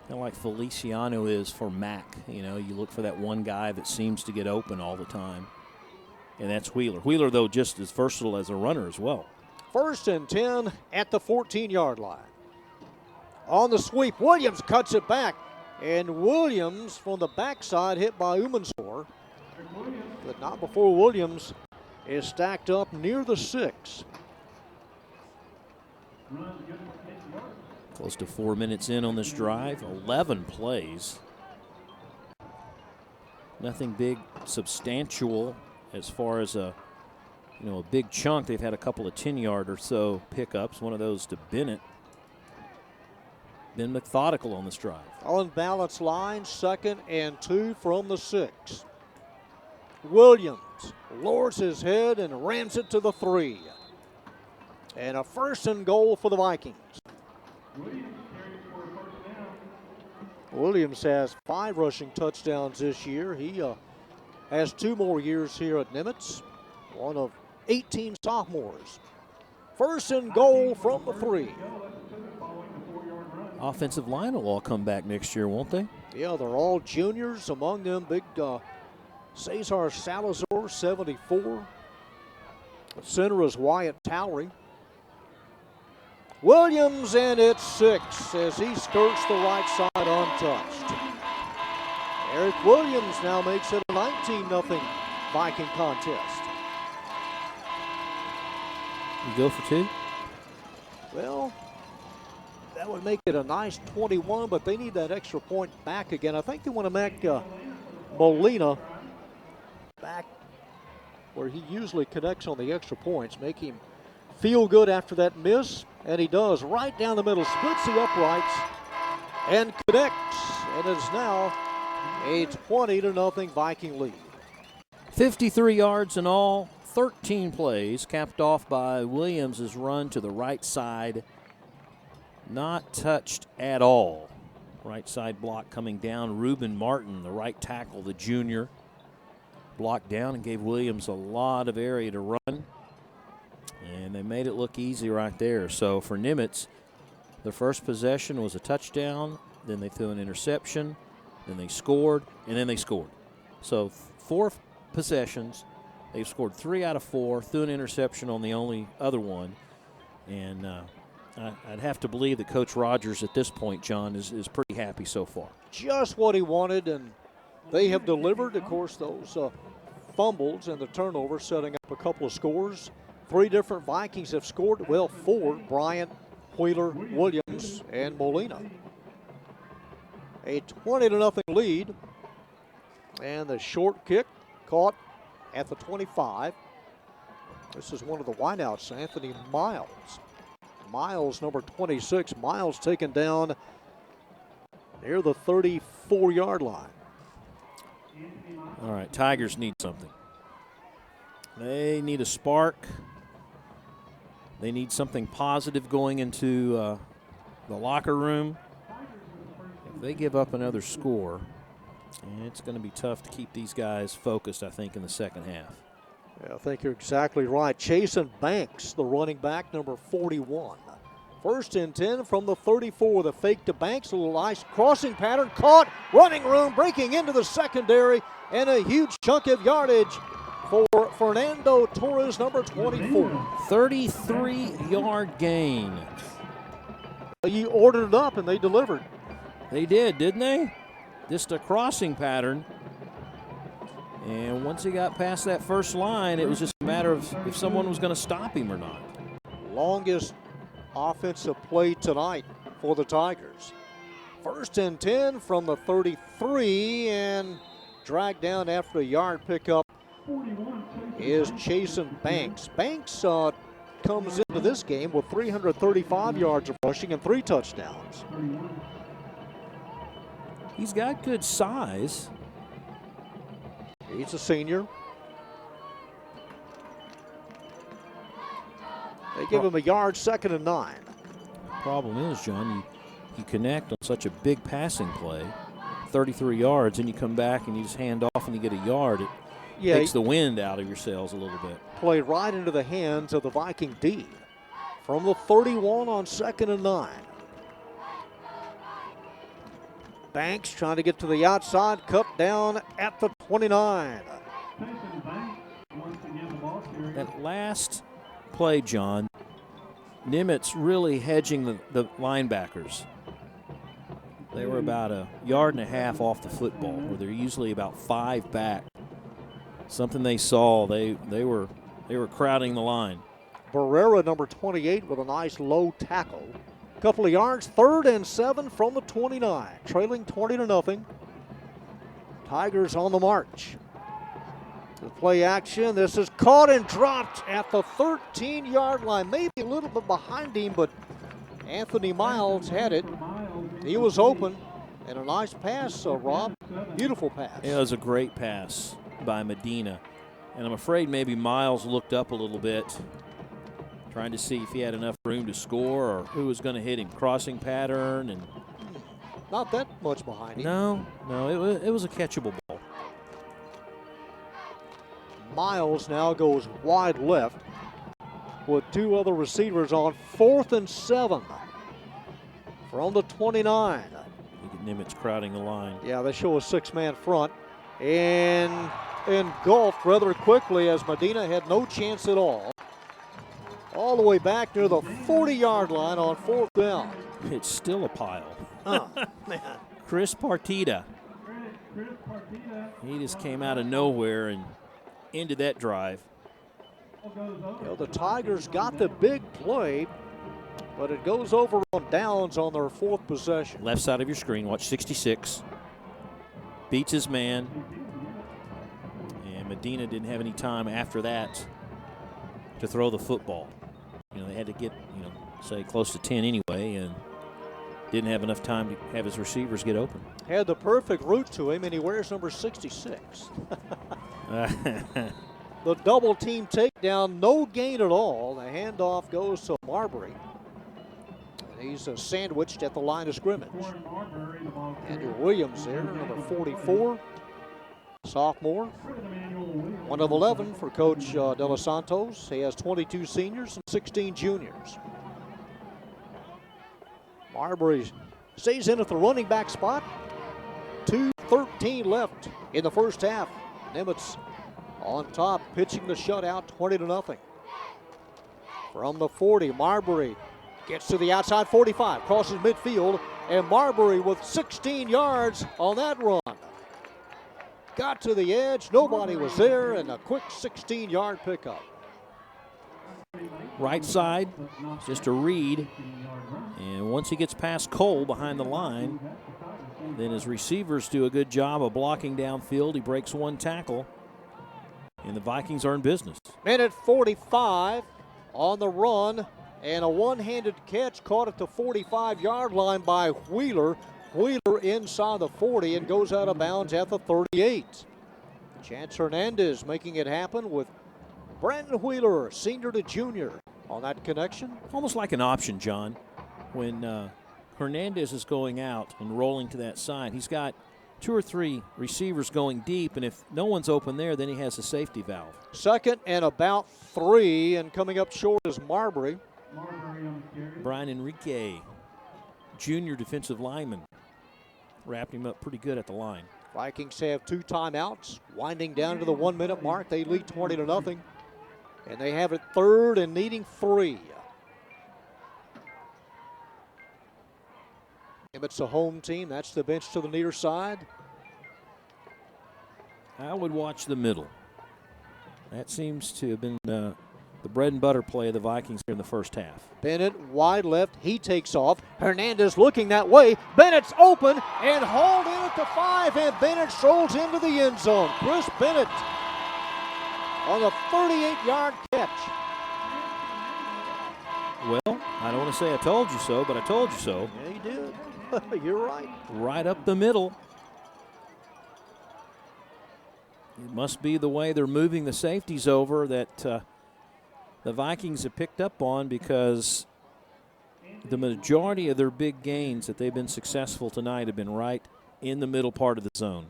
S1: Kind of like Feliciano is for Mack. You know, you look for that one guy that seems to get open all the time, and that's Wheeler. Wheeler, though, just as versatile as a runner as well. 1st
S2: and 10 at the 14-yard line. On the sweep, Williams cuts it back, and Williams from the backside hit by Umansor, but not before Williams is stacked up near the 6.
S1: Close to 4 minutes in on this drive, 11 plays. Nothing big, substantial as far as a big chunk. They've had a couple of 10-yard or so pickups. One of those to Bennett. Been methodical on this drive.
S2: On balance line, 2nd and 2 from the 6. Williams lowers his head and rams it to the 3. And a 1st and goal for the Vikings. Williams has 5 rushing touchdowns this year. He has 2 more years here at Nimitz, one of 18 sophomores. 1st and goal from the 3.
S1: Offensive line will all come back next year, won't they?
S2: Yeah, they're all juniors. Among them, big Cesar Salazar, 74. The center is Wyatt Towery. Williams, and it's 6 as he skirts the right side untouched. Eric Williams now makes it a 19-0 Viking contest.
S1: You go for 2?
S2: Well, that would make it a nice 21, but they need that extra point back again. I think they want to make Molina back where he usually connects on the extra points, make him feel good after that miss, and he does. Right down the middle, splits the uprights, and connects, and it is now a 20-0 Viking lead.
S1: 53 yards in all, 13 plays, capped off by Williams' run to the right side. Not touched at all. Right side block coming down. Reuben Martin, the right tackle, the junior, blocked down and gave Williams a lot of area to run. And they made it look easy right there. So for Nimitz, the first possession was a touchdown. Then they threw an interception. Then they scored. And then they scored. So 4 possessions. They've scored 3 out of 4. Threw an interception on the only other one. And I'd have to believe that Coach Rogers at this point, John, is pretty happy so far.
S2: Just what he wanted, and they have delivered. Of course, those fumbles and the turnover setting up a couple of scores. 3 different Vikings have scored. Well, 4, Bryant, Wheeler, Williams, and Molina. A 20-0 lead. And the short kick caught at the 25. This is one of the wideouts, Anthony Miles. Miles, number 26. Miles taken down near the 34-yard line.
S1: All right, Tigers need something. They need a spark. They need something positive going into the locker room. If they give up another score, it's going to be tough to keep these guys focused, I think, in the second half.
S2: Yeah, I think you're exactly right. Chasen Banks, the running back, number 41. First and 10 from the 34. The fake to Banks, a little nice crossing pattern, caught, running room, breaking into the secondary, and a huge chunk of yardage for Fernando Torres, number 24.
S1: 33-yard gain.
S2: You ordered it up, and they delivered.
S1: They did, didn't they? Just a crossing pattern. And once he got past that first line, it was just a matter of if someone was going to stop him or not.
S2: Longest offensive play tonight for the Tigers. First and 10 from the 33, and dragged down after a yard pickup is Chasen Banks. Banks comes into this game with 335 yards of rushing and 3 touchdowns.
S1: He's got good size.
S2: He's a senior. They give him a yard, 2nd and 9.
S1: Problem is, John, you connect on such a big passing play, 33 yards, and you come back and you just hand off and you get a yard. It takes the wind out of your sails a little bit.
S2: Play right into the hands of the Viking D. From the 31 on 2nd and 9. Banks trying to get to the outside, cut down at the 29.
S1: That last play, John, Nimitz really hedging the linebackers. They were about a yard and a half off the football, where they're usually about 5 back. Something they saw, they were crowding the line.
S2: Barrera, number 28, with a nice low tackle. Couple of yards, 3rd and 7 from the 29, trailing 20-0. Tigers on the march. The play action, this is caught and dropped at the 13-yard line. Maybe a little bit behind him, but Anthony Miles had it. He was open, and a nice pass, Rob. Beautiful pass.
S1: It was a great pass by Medina, and I'm afraid maybe Miles looked up a little bit, trying to see if he had enough room to score or who was going to hit him. Crossing pattern, and
S2: not that much behind him.
S1: No, it was a catchable ball.
S2: Miles now goes wide left with 2 other receivers on 4th and 7 from the 29.
S1: Look at Nimitz crowding the line.
S2: Yeah, they show a 6-man front, and engulfed rather quickly as Medina had no chance at all. All the way back near the 40-yard line on 4th down.
S1: It's still a pile.
S2: Man.
S1: Chris Partita. He just came out of nowhere and ended that drive.
S2: The Tigers got the big play, but it goes over on downs on their 4th possession.
S1: Left side of your screen, watch 66. Beats his man. And Medina didn't have any time after that to throw the football. They had to get, say close to 10 anyway, and didn't have enough time to have his receivers get open.
S2: Had the perfect route to him, and he wears number 66. The double team takedown, no gain at all. The handoff goes to Marbury. And he's sandwiched at the line of scrimmage. Andrew Williams there, number 44. Sophomore. 1 of 11 for Coach De Los Santos. He has 22 seniors and 16 juniors. Marbury stays in at the running back spot. 2:13 left in the first half. Nimitz on top, pitching the shutout, 20-0. From the 40, Marbury gets to the outside 45, crosses midfield, and Marbury with 16 yards on that run. Got to the edge, nobody was there, and a quick 16-yard pickup.
S1: Right side, just a read, and once he gets past Cole behind the line, then his receivers do a good job of blocking downfield. He breaks 1 tackle, and the Vikings are in business.
S2: Minute 45 on the run, and a one-handed catch caught at the 45-yard line by Wheeler. Wheeler inside the 40 and goes out of bounds at the 38. Chance Hernandez making it happen with Brandon Wheeler, senior to junior, on that connection.
S1: Almost like an option, John. When Hernandez is going out and rolling to that side, he's got 2 or 3 receivers going deep, and if no one's open there, then he has a safety valve.
S2: Second and about 3, and coming up short is Marbury.
S1: Brian Enrique, junior defensive lineman, wrapped him up pretty good at the line.
S2: Vikings have 2 timeouts, winding down to the 1-minute mark. They lead 20-0, and they have it 3rd and needing 3. Nimitz a home team. That's the bench to the near side.
S1: I would watch the middle. That seems to have been the bread and butter play of the Vikings here in the first half.
S2: Bennett wide left. He takes off. Hernandez looking that way. Bennett's open and hauled in at the 5, and Bennett strolls into the end zone. Chris Bennett on the 38-yard catch.
S1: Well, I don't want to say I told you so, but I told you so.
S2: Yeah, he did. You're right.
S1: Right up the middle. It must be the way they're moving the safeties over that the Vikings have picked up on, because the majority of their big gains that they've been successful tonight have been right in the middle part of the zone.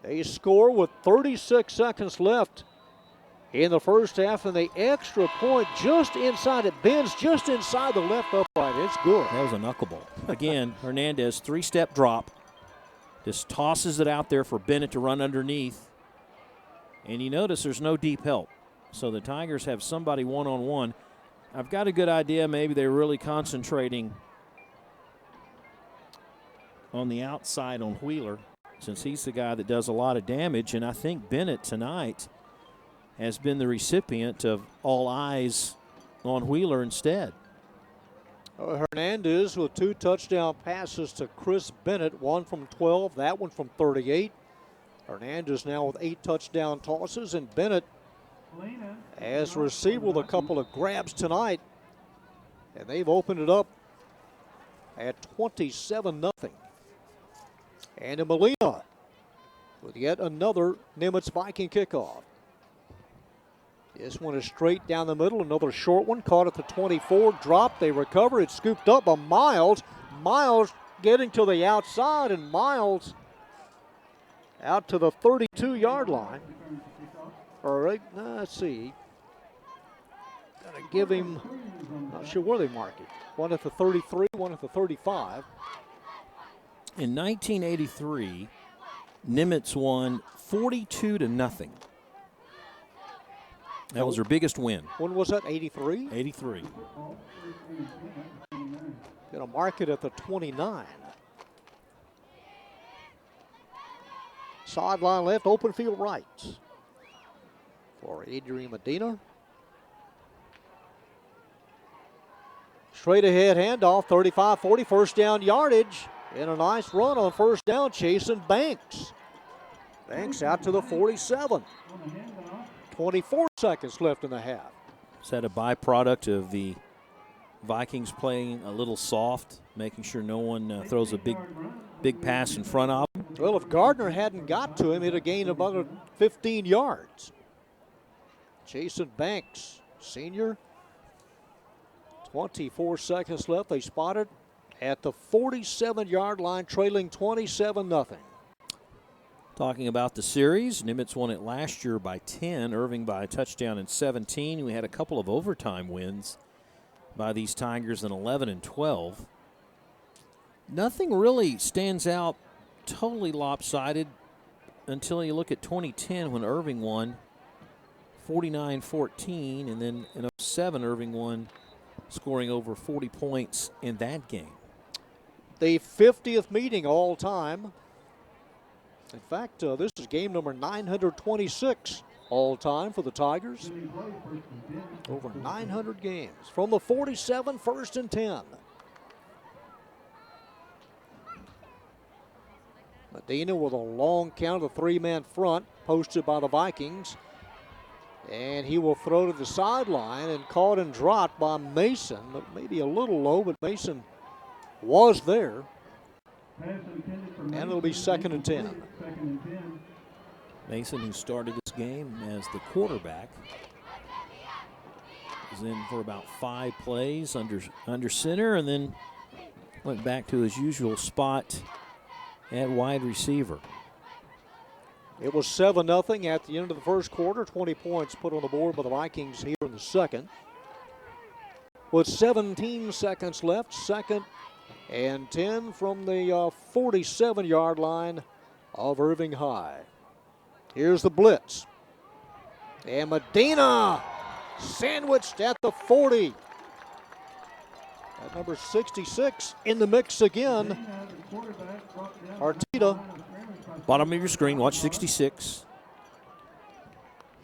S2: They score with 36 seconds left in the first half, and the extra point just inside, it bends just inside the left upright. It's good.
S1: That was a knuckleball. Again, Hernandez, 3-step drop. Just tosses it out there for Bennett to run underneath. And you notice there's no deep help. So the Tigers have somebody one-on-one. I've got a good idea maybe they're really concentrating on the outside on Wheeler, since he's the guy that does a lot of damage. And I think Bennett tonight has been the recipient of all eyes on Wheeler instead.
S2: Hernandez with 2 touchdown passes to Chris Bennett, one from 12, that one from 38. Hernandez now with 8 touchdown tosses, and Bennett as receiver with a couple of grabs tonight. And they've opened it up at 27-0. And Molina with yet another Nimitz Viking kickoff. This one is straight down the middle. Another short one caught at the 24. Dropped. They recover. It's scooped up by Miles. Miles getting to the outside, and Miles out to the 32-yard line. All right, let's see. Got to give him, not sure where they mark it. One at the 33, one at the 35.
S1: In 1983, Nimitz won 42-0. That was their biggest win.
S2: When was that, 83?
S1: 83.
S2: Going to mark it at the 29. Sideline left, open field right for Adrian Medina. Straight ahead handoff, 35-40, first down yardage. And a nice run on first down, chasing Banks. Banks out to the 47. 24 seconds left in the half.
S1: Is that a byproduct of the Vikings playing a little soft, making sure no one throws a big pass in front of him?
S2: Well, if Gardner hadn't got to him, he'd have gained about 15 yards. Jason Banks, senior. 24 seconds left. They spotted at the 47-yard line, trailing 27-0.
S1: Talking about the series, Nimitz won it last year by 10, Irving by a touchdown in 17. We had a couple of overtime wins by these Tigers in 11 and 12. Nothing really stands out totally lopsided until you look at 2010 when Irving won 49-14, and then in 07 Irving won, scoring over 40 points in that game.
S2: The 50th meeting all time. In fact, this is game number 926 all time for the Tigers. Over 900 games. From the 47, first and 10. Medina with a long count, a 3-man front posted by the Vikings. And he will throw to the sideline, and caught and dropped by Mason. Maybe a little low, but Mason was there. And it'll be 2nd and 10.
S1: Mason, who started this game as the quarterback, was in for about 5 plays under center and then went back to his usual spot at wide receiver.
S2: It was 7-0 at the end of the first quarter. 20 points put on the board by the Vikings here in the second. With 17 seconds left, 2nd and 10 from the 47-yard line of Irving High. Here's the blitz. And Medina sandwiched at the 40. At number 66 in the mix again. Arteta.
S1: Bottom of your screen, watch 66.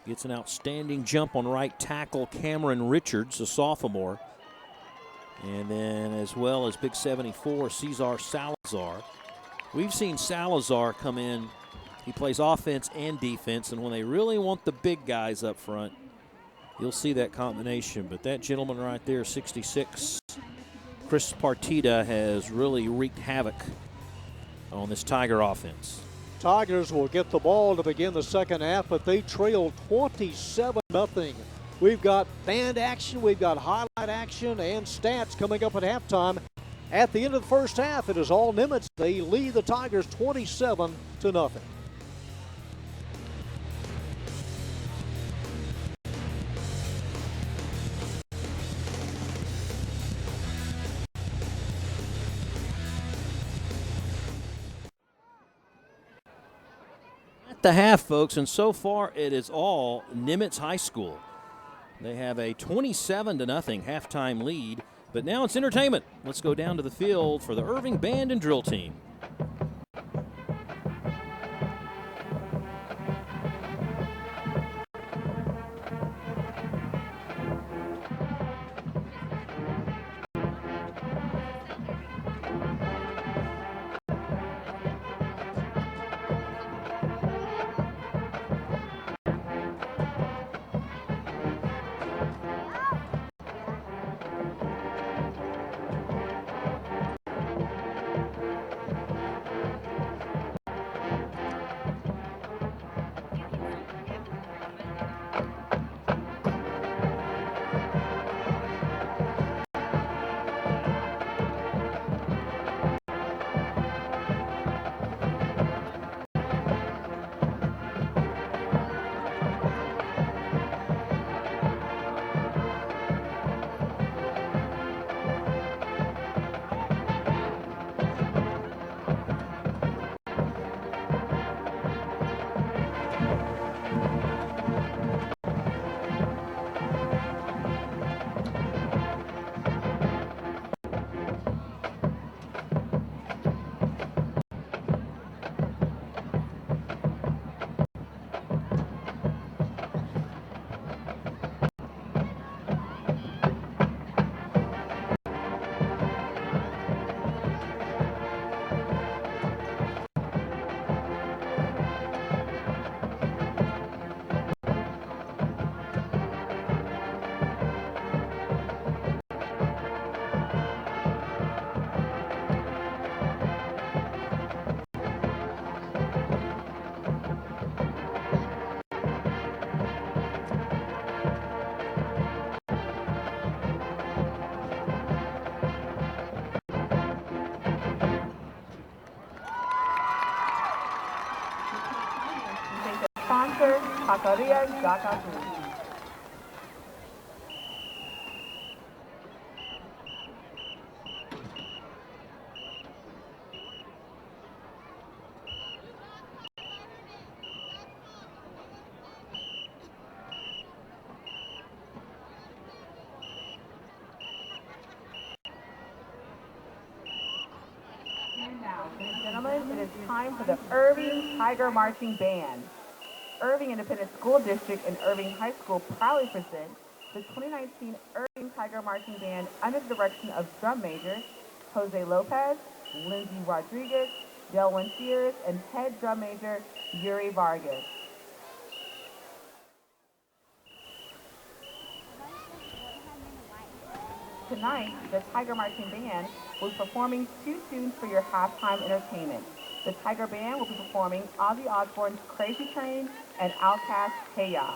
S1: Gets an outstanding jump on right tackle Cameron Richards, a sophomore. And then as well as big 74, Cesar Salazar. We've seen Salazar come in. He plays offense and defense, and when they really want the big guys up front, you'll see that combination. But that gentleman right there, 66, Chris Partita, has really wreaked havoc on this Tiger offense.
S2: Tigers will get the ball to begin the second half, but they trail 27-0. We've got band action, we've got highlight action, and stats coming up at halftime. At the end of the first half, it is all Nimitz. They lead the Tigers 27-0.
S1: At the half, folks, and so far it is all Nimitz High School. They have a 27-0 halftime lead, but now it's entertainment. Let's go down to the field for the Irving Band and Drill Team.
S3: Sponsor, Taqueria Zacatu. And now, ladies and gentlemen, it is time for the Irving Tiger Marching Band. Irving Independent School District and Irving High School proudly present the 2019 Irving Tiger Marching Band under the direction of drum majors Jose Lopez, Lindsay Rodriguez, Delwyn Sears, and head drum major Yuri Vargas. Tonight, the Tiger Marching Band will be performing 2 tunes for your halftime entertainment. The Tiger Band will be performing Ozzy Osbourne's Crazy Train and Outkast's Hey Ya.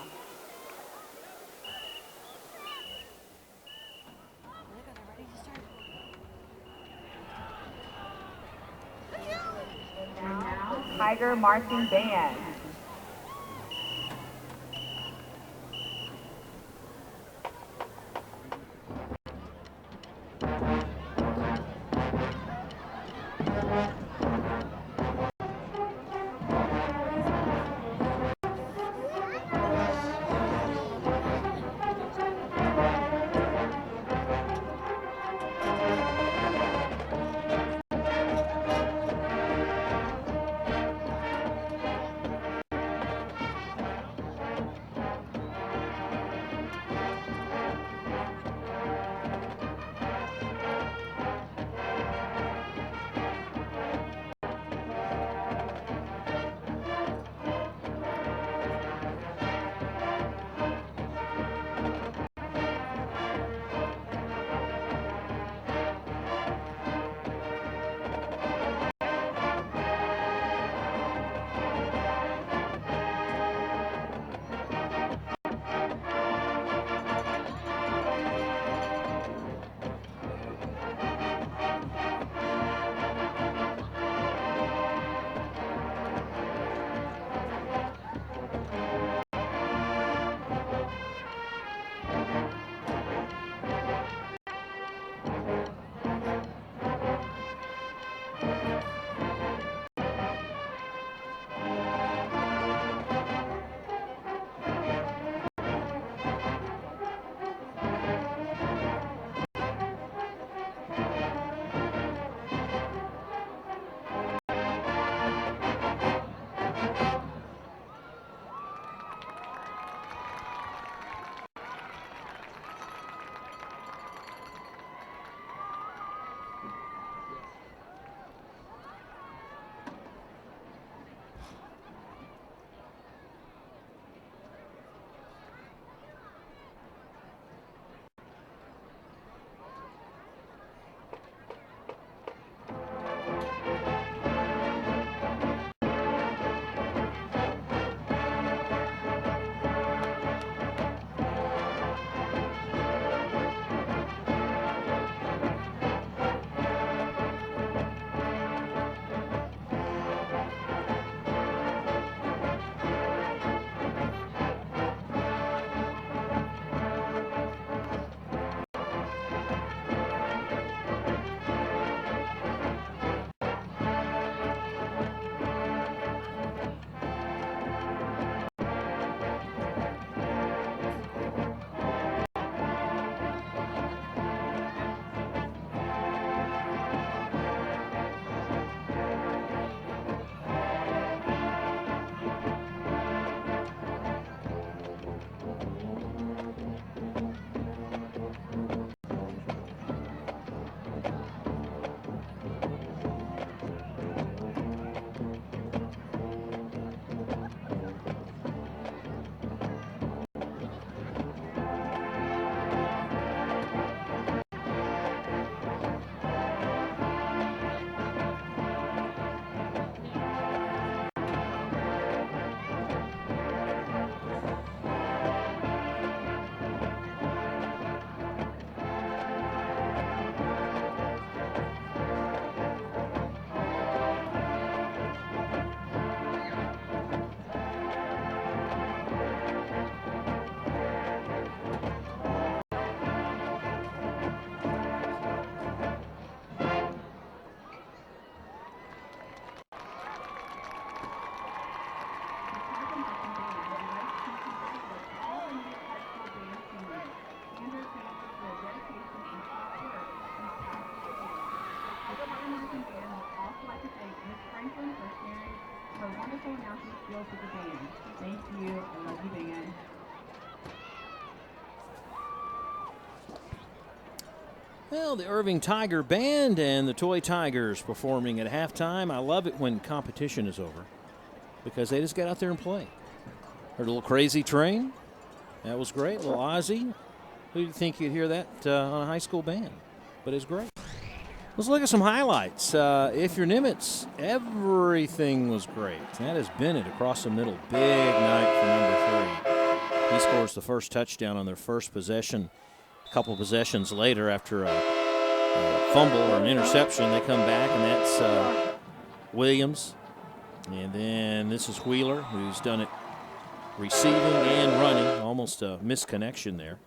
S3: And now, Tiger Marching Band. skills with the band. Thank you. I love you, band.
S1: Well, the Irving Tiger Band and the Toy Tigers performing at halftime. I love it when competition is over because they just get out there and play. Heard a little Crazy Train. That was great. A little Ozzy. Who'd think you'd hear that on a high school band? But it's great. Let's look at some highlights. If you're Nimitz, everything was great. That is Bennett across the middle. Big night for number 3. He scores the first touchdown on their first possession. A couple possessions later, after a fumble or an interception, they come back, and that's Williams. And then this is Wheeler, who's done it receiving and running. Almost a misconnection there.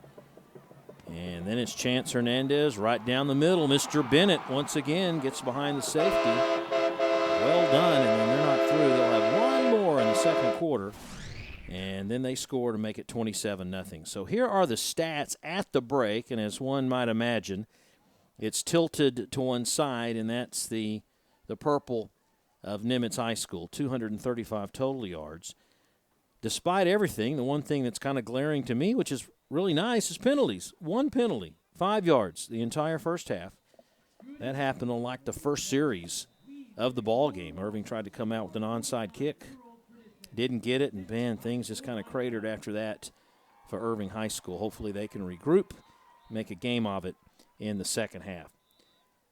S1: And then it's Chance Hernandez right down the middle. Mr. Bennett once again gets behind the safety. Well done, and then they're not through. They'll have one more in the second quarter. And then they score to make it 27-0. So here are the stats at the break, and as one might imagine, it's tilted to one side, and that's the purple of Nimitz High School, 235 total yards. Despite everything, the one thing that's kind of glaring to me, which is really nice, is penalties. One penalty, 5 yards the entire first half. That happened on like the first series of the ball game. Irving tried to come out with an onside kick. Didn't get it, and man, things just kind of cratered after that for Irving High School. Hopefully they can regroup, make a game of it in the second half.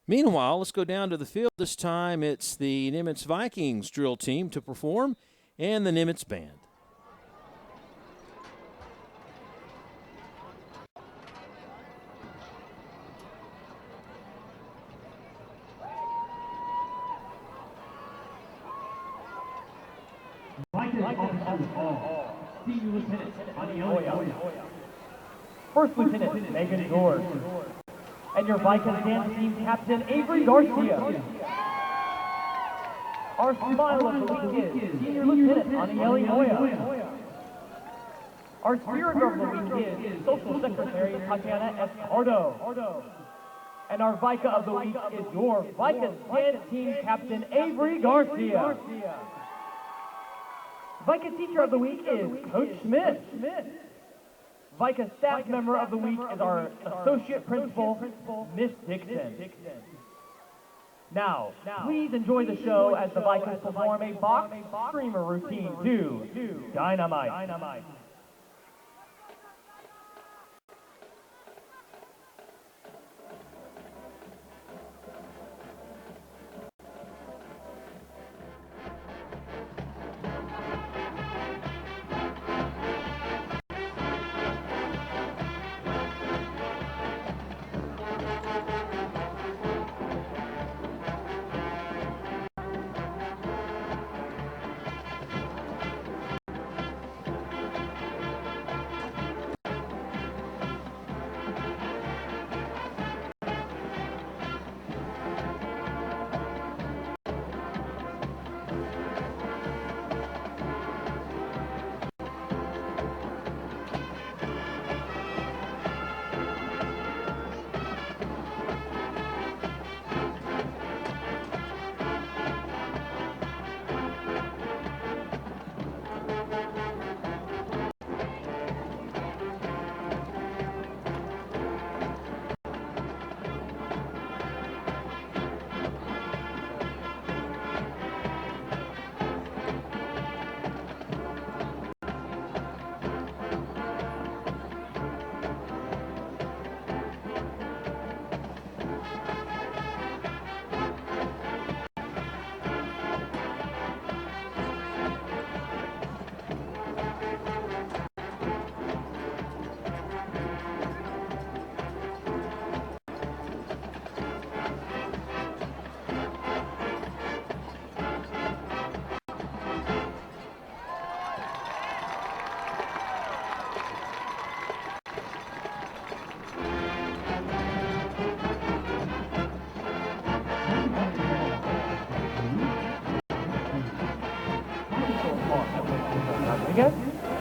S1: Meanwhile, let's go down to the field. This time it's the Nimitz Vikings drill team to perform and the Nimitz band.
S4: First Lieutenant Megan George, and your Vikings dance team captain Avery Garcia. Our smile of the week is Senior Lieutenant Anieli Moya. Our spirit of the week is Social Secretary Tatiana Espardo. And our Vika of the week is your Vikings dance team captain Avery Garcia. Vika teacher of the week is Coach Smith. Vika staff member of the week is our associate principal, Miss Dixon. Now, please enjoy the show as the Vikings perform a box streamer routine to Dynamite.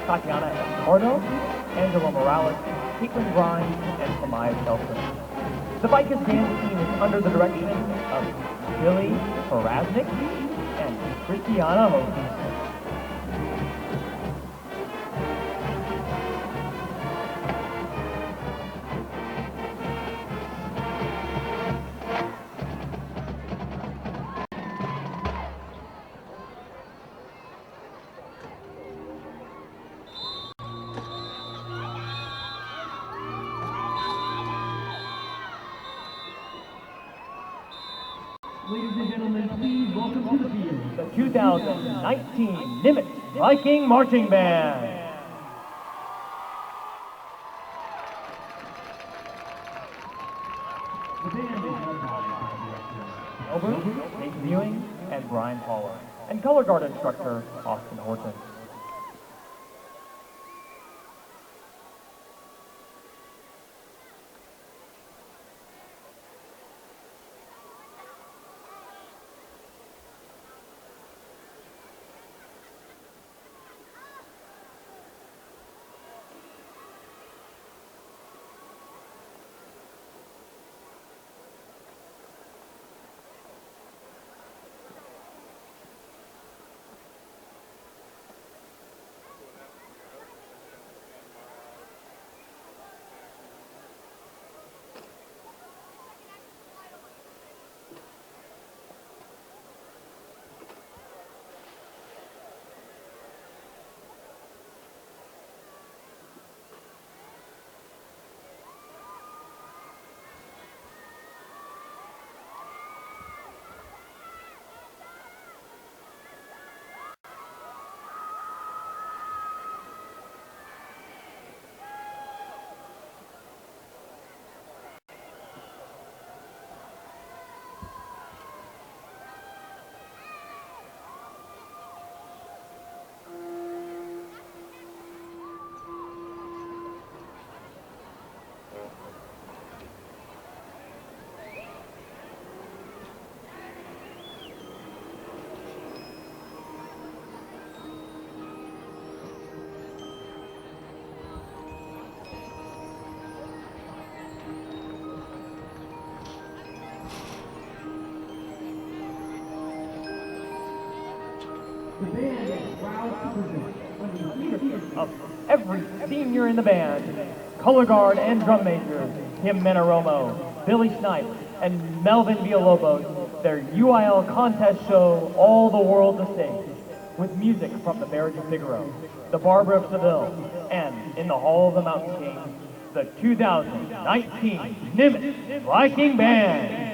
S4: Tatiana Espardo, Angela Morales, Caitlin Grimes, and Samaya Shelton. The Vikings dance team is under the direction of Billy Parasnik and Christiana Hogan. Ladies and gentlemen, please welcome to the field the 2019 Nimitz Viking Marching Band. The band is led by Albert, Nate Viewing, and Brian Paula, and color guard instructor Austin Horton. The band is proud to present, under the leadership of every senior in the band, color guard and drum majors, Kim Menaromo, Billy Snipe, and Melvin Villalobos, their UIL contest show, All the World to Sing, with music from the Barrage of Figaro, the Barber of Seville, and in the Hall of the Mountain King, the 2019 Nimitz Viking Band.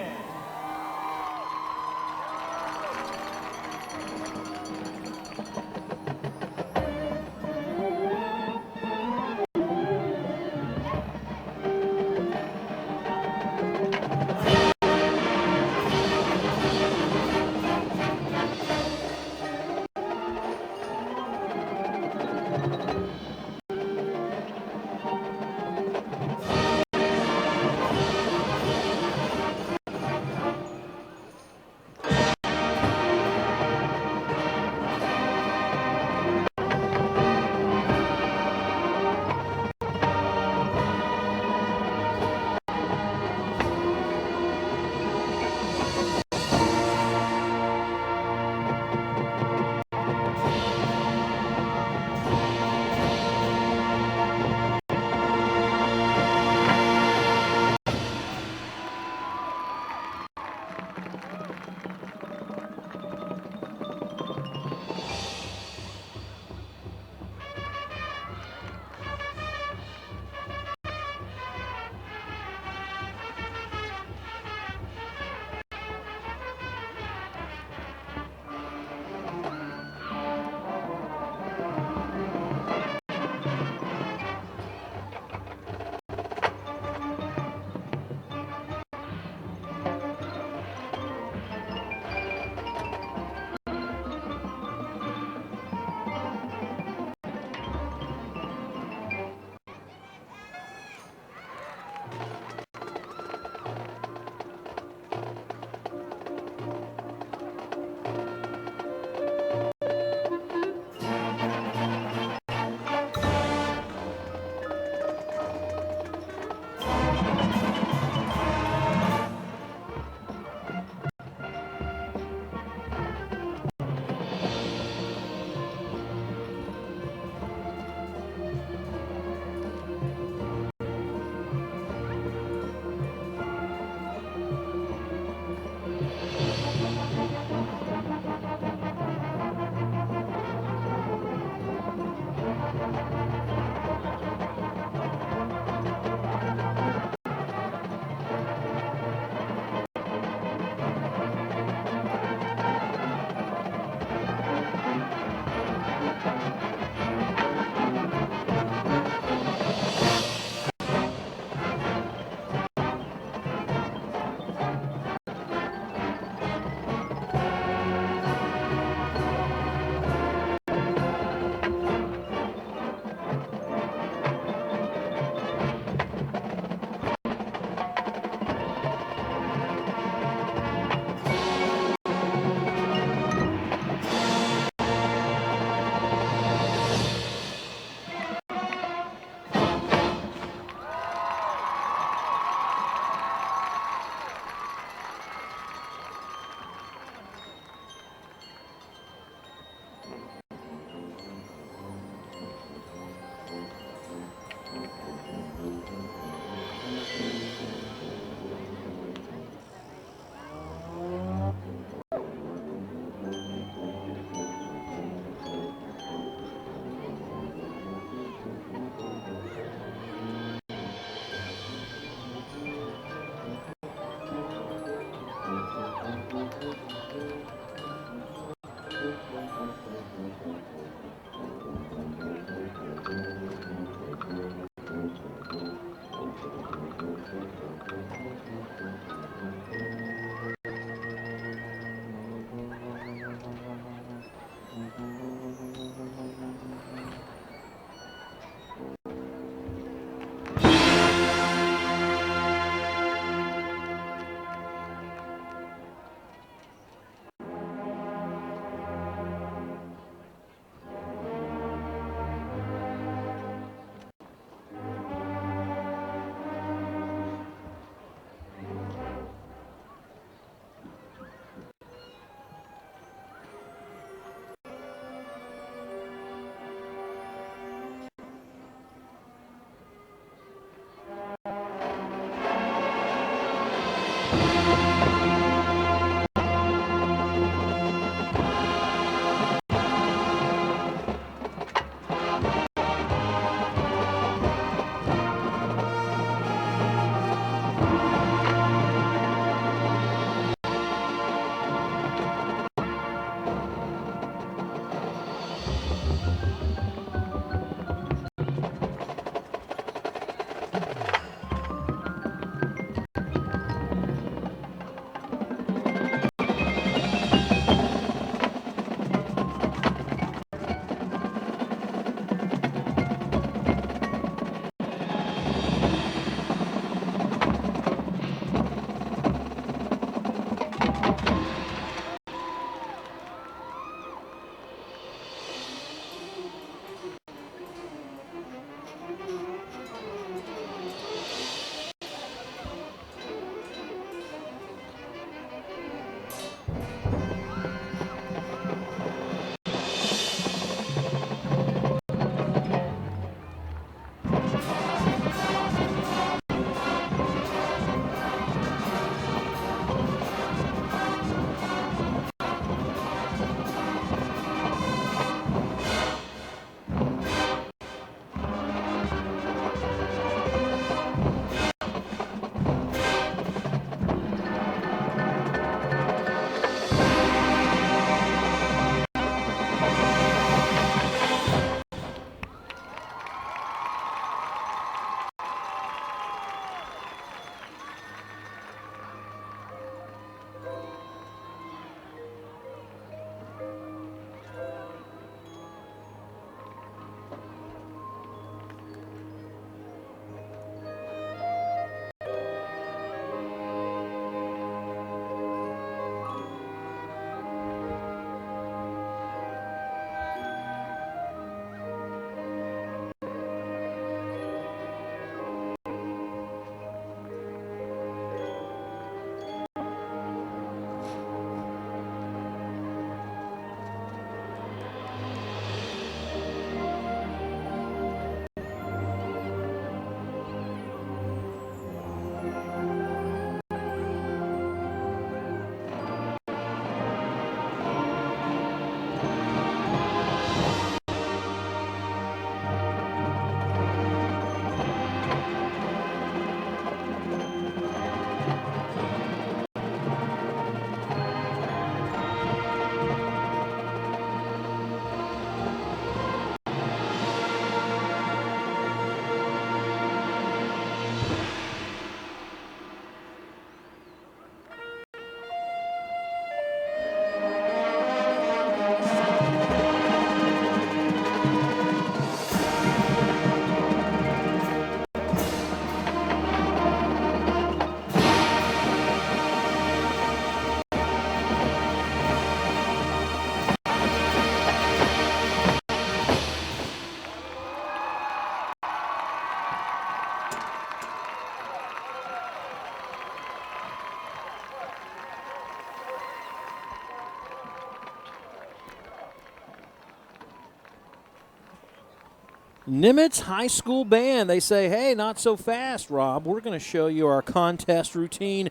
S1: Nimitz High School Band. They say, hey, not so fast, Rob. We're going to show you our contest routine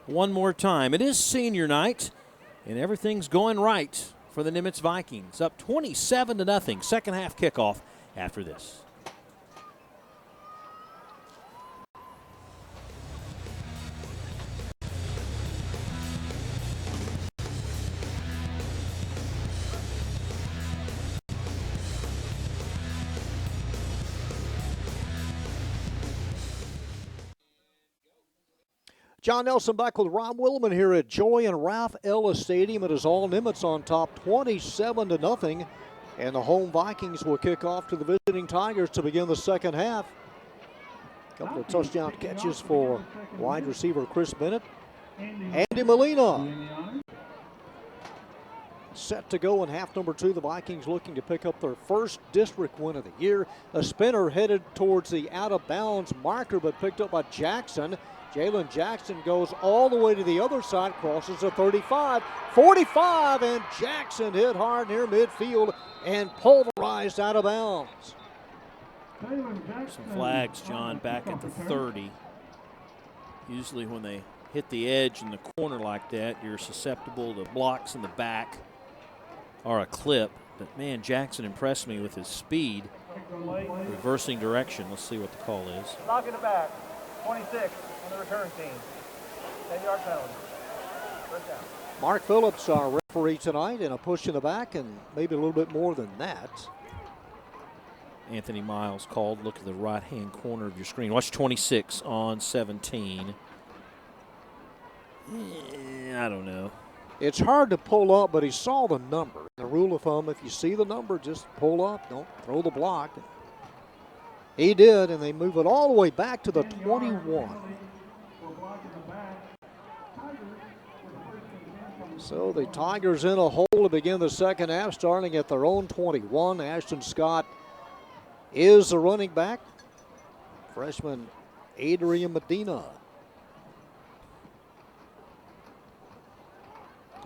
S1: one more time. It is senior night, and everything's going right for the Nimitz Vikings. Up 27-0. Second half kickoff after this.
S2: John Nelson back with Rob Willman here at Joy and Ralph Ellis Stadium. It is all Nimitz on top, 27-0. And the home Vikings will kick off to the visiting Tigers to begin the second half. A couple of touchdown catches for wide receiver Chris Bennett. Andy Molina set to go in half number 2. The Vikings looking to pick up their first district win of the year. A spinner headed towards the out-of-bounds marker, but picked up by Jackson. Jalen Jackson goes all the way to the other side, crosses the 35, 45, and Jackson hit hard near midfield and pulverized out of bounds.
S1: Some flags, John, back at the 30. Usually when they hit the edge in the corner like that, you're susceptible to blocks in the back or a clip. But, man, Jackson impressed me with his speed, reversing direction. Let's see what the call is.
S4: Knock in the back, 26 on the return team. 10-yard penalty. First down.
S2: Mark Phillips, our referee tonight, and a push in the back, and maybe a little bit more than that.
S1: Anthony Miles called. Look at the right-hand corner of your screen. Watch 26 on 17. I don't know.
S2: It's hard to pull up, but he saw the number. The rule of thumb, if you see the number, just pull up. Don't throw the block. He did, and they move it all the way back to the 21. So the Tigers in a hole to begin the second half, starting at their own 21. Ashton Scott is the running back. Freshman Adrian Medina.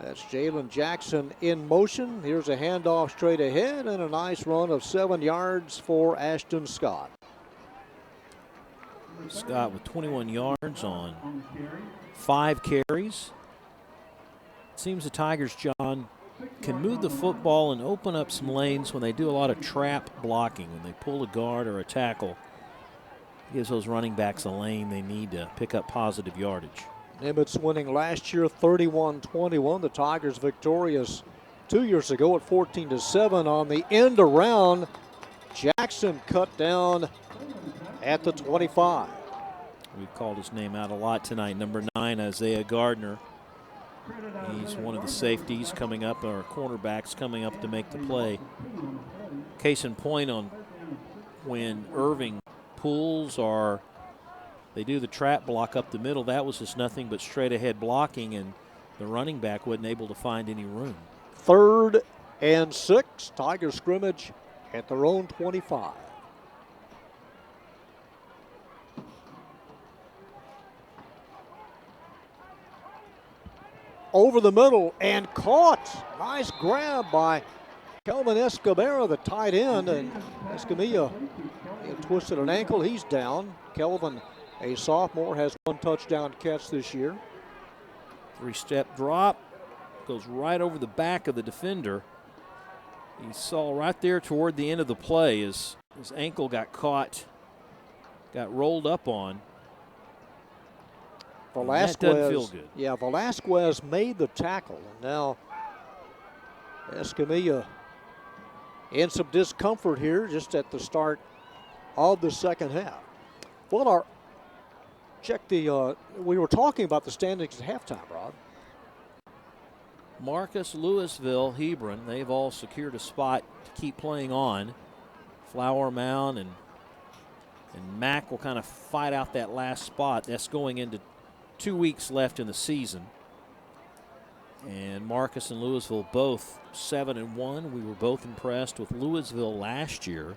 S2: That's Jalen Jackson in motion. Here's a handoff straight ahead and a nice run of 7 yards for Ashton Scott.
S1: Scott with 21 yards on 5 carries. It seems the Tigers, John, can move the football and open up some lanes when they do a lot of trap blocking. When they pull a guard or a tackle, it gives those running backs a lane they need to pick up positive yardage.
S2: Nimitz winning last year 31-21. The Tigers victorious 2 years ago at 14-7 on the end around. Jackson cut down at the 25.
S1: We've called his name out a lot tonight. Number 9, Isaiah Gardner. He's one of the safeties coming up, or cornerbacks coming up to make the play. Case in point on when Irving pulls or they do the trap block up the middle, that was just nothing but straight ahead blocking, and the running back wasn't able to find any room.
S2: 3rd and 6. Tiger scrimmage at their own 25. Over the middle and caught. Nice grab by Kelvin Escamilla, the tight end, and Escamilla twisted an ankle. He's down. Kelvin, a sophomore, has 1 touchdown catch this year.
S1: 3-step drop, goes right over the back of the defender. You saw right there toward the end of the play his ankle got caught, got rolled up on.
S2: Velasquez,
S1: that doesn't feel good.
S2: Yeah, Velasquez made the tackle, and now Escamilla in some discomfort here just at the start of the second half. Well, we were talking about the standings at halftime, Rod.
S1: Marcus, Louisville, Hebron, they've all secured a spot to keep playing on. Flower Mound and Mac will kind of fight out that last spot. That's going into 2 weeks left in the season. And Marcus and Louisville both 7-1. We were both impressed with Louisville last year.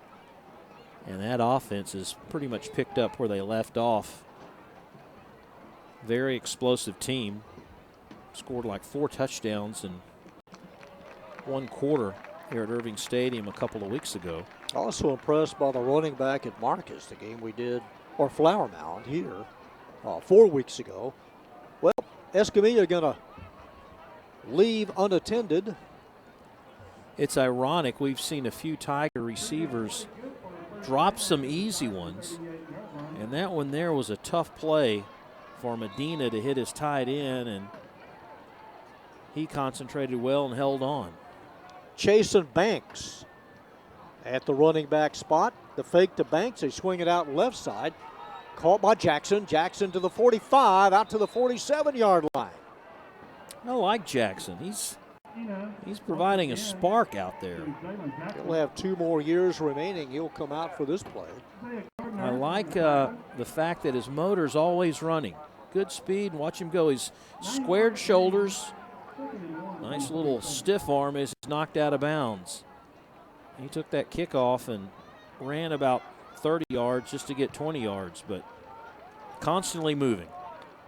S1: And that offense has pretty much picked up where they left off. Very explosive team. Scored like 4 touchdowns in 1 quarter here at Irving Stadium a couple of weeks ago.
S2: Also impressed by the running back at Marcus, the game we did, or Flower Mound here 4 weeks ago. Well, Escamilla going to leave unattended.
S1: It's ironic. We've seen a few Tiger receivers drop some easy ones, and that one there was a tough play for Medina to hit his tight end, and he concentrated well and held on.
S2: Chasen Banks at the running back spot. The fake to Banks. They swing it out left side. Caught by Jackson. Jackson to the 45, out to the 47-yard line.
S1: I like Jackson. He's providing a spark out there.
S2: He'll have 2 more years remaining. He'll come out for this play.
S1: I like the fact that his motor's always running. Good speed. Watch him go. He's squared shoulders. Nice little stiff arm as he's knocked out of bounds. He took that kickoff and ran about 30 yards just to get 20 yards, but constantly moving.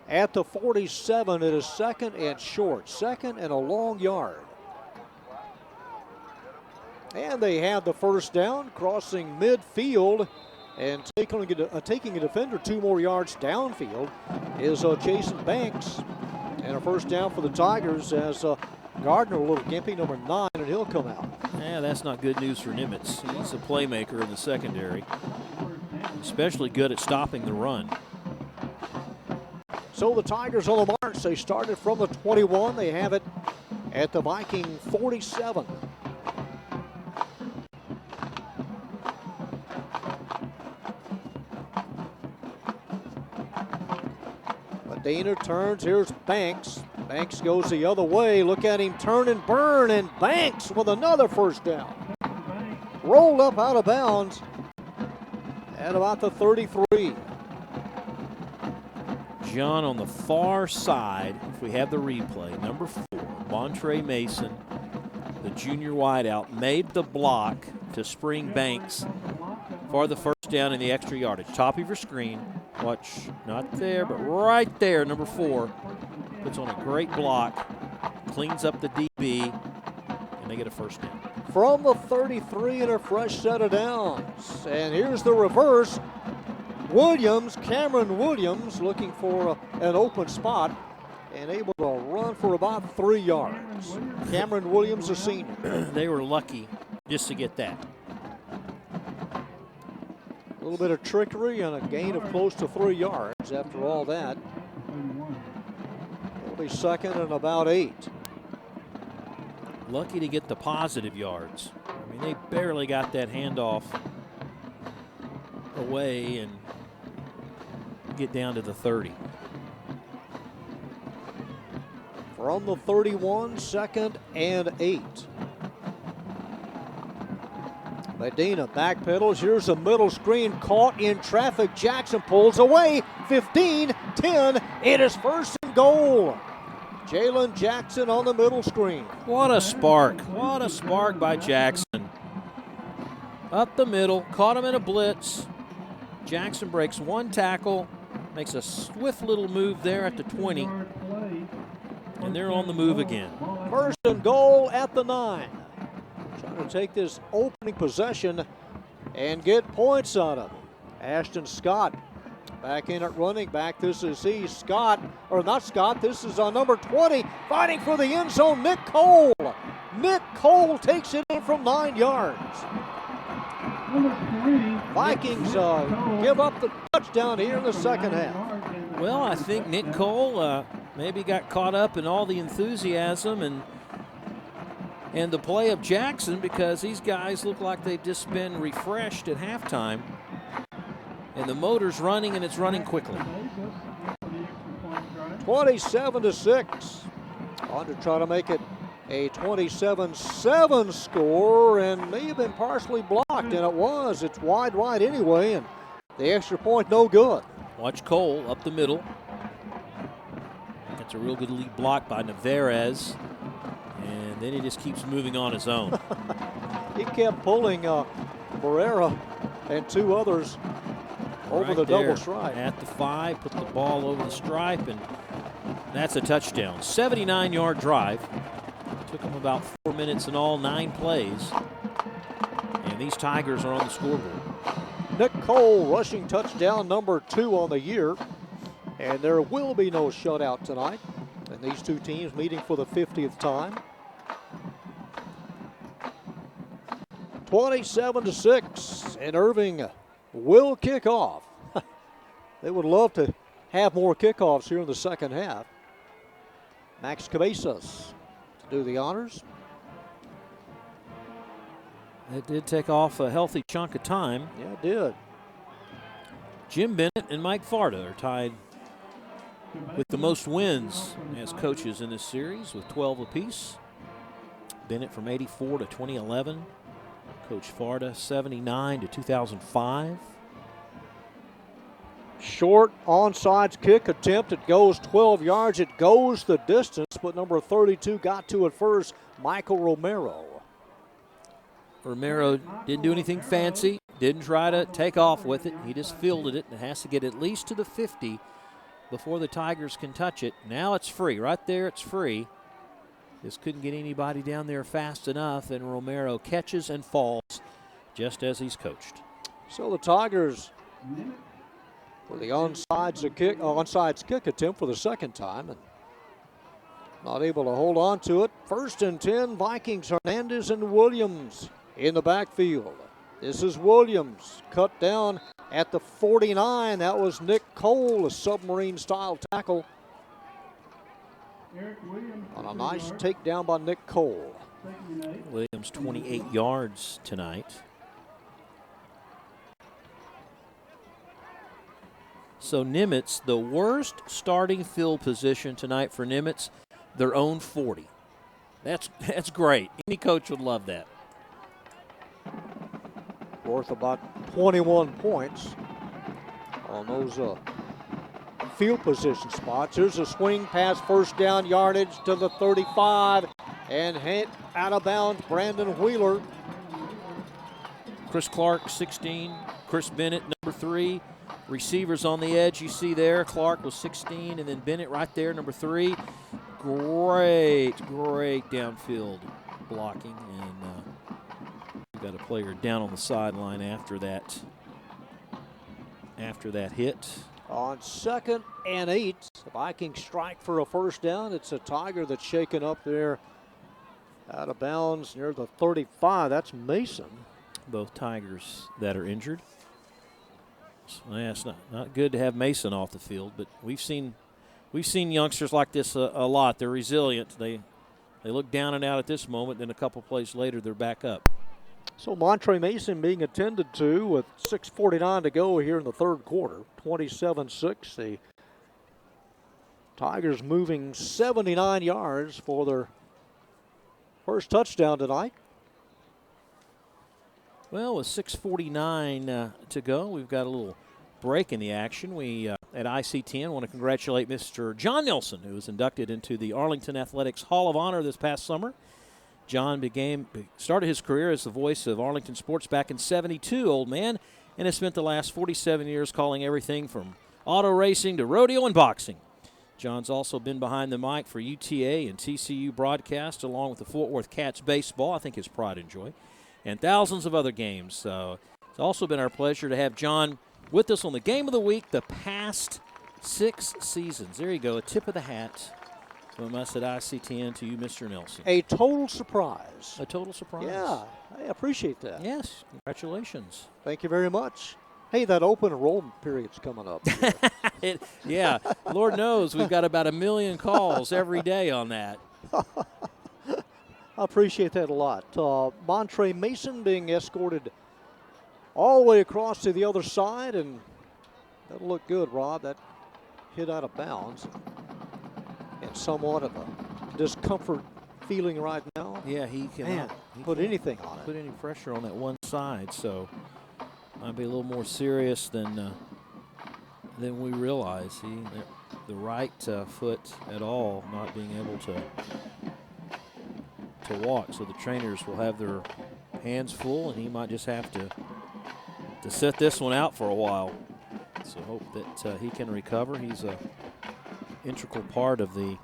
S2: At the 47, it is second and short. Second and a long yard. And they have the first down, crossing midfield and taking a defender 2 more yards downfield is Chasen Banks. And a first down for the Tigers as Gardner, a little gimpy, number 9, and he'll come out.
S1: Yeah, that's not good news for Nimitz. He's a playmaker in the secondary, especially good at stopping the run.
S2: So the Tigers on the march. They started from the 21. They have it at the Viking 47. Medina turns. Here's Banks. Banks goes the other way. Look at him turn and burn, and Banks with another first down. Rolled up out of bounds at about the 33.
S1: John, on the far side, if we have the replay, number 4, Montre Mason, the junior wideout, made the block to spring Banks for the first down in the extra yardage. Top of your screen. Watch, not there, but right there, number 4. Puts on a great block, cleans up the DB, and they get a first down.
S2: From the 33 and a fresh set of downs. And here's the reverse. Williams, Cameron Williams, looking for an open spot and able to run for about 3 yards. Cameron Williams, a senior.
S1: They were lucky just to get that.
S2: A little bit of trickery and a gain of close to 3 yards after all that. It'll be second and about 8.
S1: Lucky to get the positive yards. I mean, they barely got that handoff away and get down to the 30.
S2: From the 31, second and 8. Medina backpedals. Here's a middle screen caught in traffic. Jackson pulls away. 15, 10. It is first and goal. Jalen Jackson on the middle screen.
S1: What a spark. What a spark by Jackson. Up the middle, caught him in a blitz. Jackson breaks 1 tackle, makes a swift little move there at the 20. And they're on the move again.
S2: First and goal at the 9. Trying to take this opening possession and get points on him. Ashton Scott back in at running back. This is Scott, or not Scott, this is on number 20, fighting for the end zone, Nick Cole. Nick Cole takes it in from 9 yards. Vikings give up the touchdown here in the second half.
S1: Well, I think Nick Cole maybe got caught up in all the enthusiasm and the play of Jackson, because these guys look like they've just been refreshed at halftime. And the motor's running, and it's running quickly.
S2: 27-6. On to try to make it a 27-7 score, and may have been partially blocked, and it was. It's wide right anyway, and the extra point no good.
S1: Watch Cole up the middle. That's a real good lead block by Navarez, and then he just keeps moving on his own.
S2: He kept pulling Barrera and 2 others over
S1: right
S2: the
S1: there
S2: double stripe.
S1: At the 5, put the ball over the stripe, and that's a touchdown. 79-yard drive. Took them about 4 minutes in all, 9 plays. And these Tigers are on the scoreboard.
S2: Nick Cole rushing touchdown number 2 on the year. And there will be no shutout tonight. And these two teams meeting for the 50th time. 27-6, and Irving will kick off. They would love to have more kickoffs here in the second half. Max Cabezas to do the honors.
S1: It did take off a healthy chunk of time.
S2: Yeah, it did.
S1: Jim Bennett and Mike Farda are tied with the most wins as coaches in this series with 12 apiece. Bennett from 84 to 2011. Coach Farda 79 to 2005.
S2: Short onside kick attempt. It goes 12 yards. It goes the distance, but number 32 got to it first, Michael Romero.
S1: Romero didn't do anything fancy, didn't try to take off with it. He just fielded it and has to get at least to the 50 before the Tigers can touch it. Now it's free. Right there, it's free. Just couldn't get anybody down there fast enough, and Romero catches and falls just as he's coached.
S2: So the Tigers for the onside kick attempt for the second time, and not able to hold on to it. 1st and 10, Vikings, Hernandez and Williams in the backfield. This is Williams, cut down at the 49. That was Nick Cole, a submarine-style tackle. On a nice takedown by Nick Cole.
S1: Williams 28 yards tonight. So Nimitz, the worst starting field position tonight for Nimitz, their own 40. That's great. Any coach would love that.
S2: Worth about 21 points on those field position spots. Here's a swing pass, first down yardage to the 35, and hit out of bounds, Brandon Wheeler.
S1: Chris Clark, 16. Chris Bennett, number 3. Receivers on the edge, you see there. Clark was 16, and then Bennett right there, number 3. Great downfield blocking, and we've got a player down on the sideline after that hit.
S2: On 2nd and 8, the Vikings strike for a first down. It's a Tiger that's shaken up there out of bounds near the 35. That's Mason.
S1: Both Tigers that are injured. So, yeah, it's not good to have Mason off the field, but we've seen youngsters like this a lot. They're resilient. They look down and out at this moment, then a couple plays later they're back up.
S2: So Montre Mason being attended to with 6:49 to go here in the third quarter. 27-6. The Tigers moving 79 yards for their first touchdown tonight.
S1: Well, with 6:49 to go, we've got a little break in the action. We at ICTN want to congratulate Mr. John Nelson, who was inducted into the Arlington Athletics Hall of Honor this past summer. John started his career as the voice of Arlington sports back in '72, old man, and has spent the last 47 years calling everything from auto racing to rodeo and boxing. John's also been behind the mic for UTA and TCU broadcast, along with the Fort Worth Cats baseball, I think his pride and joy, and thousands of other games. So it's also been our pleasure to have John with us on the Game of the Week the past 6 seasons. There you go, a tip of the hat from us at ICTN to you, Mr. Nelson.
S2: A total surprise.
S1: A total surprise.
S2: Yeah, I appreciate that.
S1: Yes, congratulations.
S2: Thank you very much. Hey, that open enrollment period's coming up.
S1: Yeah, Lord knows we've got about 1 million calls every day on that.
S2: I appreciate that a lot. Montre Mason being escorted all the way across to the other side, and that'll look good, Rob. That hit out of bounds. And somewhat of a discomfort feeling right now.
S1: Yeah, he cannot
S2: put anything on it.
S1: Put any pressure on that one side, so might be a little more serious than we realize. The right foot at all not being able to walk, so the trainers will have their hands full, and he might just have to sit this one out for a while. So hope that he can recover. He's a integral part of the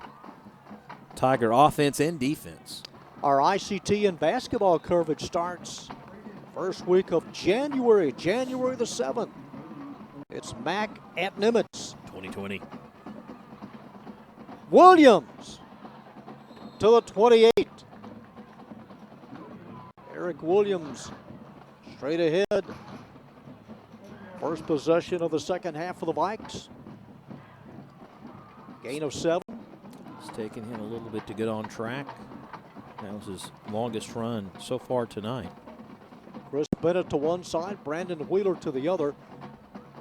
S1: Tiger offense and defense.
S2: Our ICT and basketball coverage starts first week of January the 7th. It's Mac at Nimitz.
S1: 2020.
S2: Williams to the 28. Eric Williams straight ahead. First possession of the second half for the Vikes. Gain of 7.
S1: It's taken him a little bit to get on track. That was his longest run so far tonight.
S2: Chris Bennett to one side, Brandon Wheeler to the other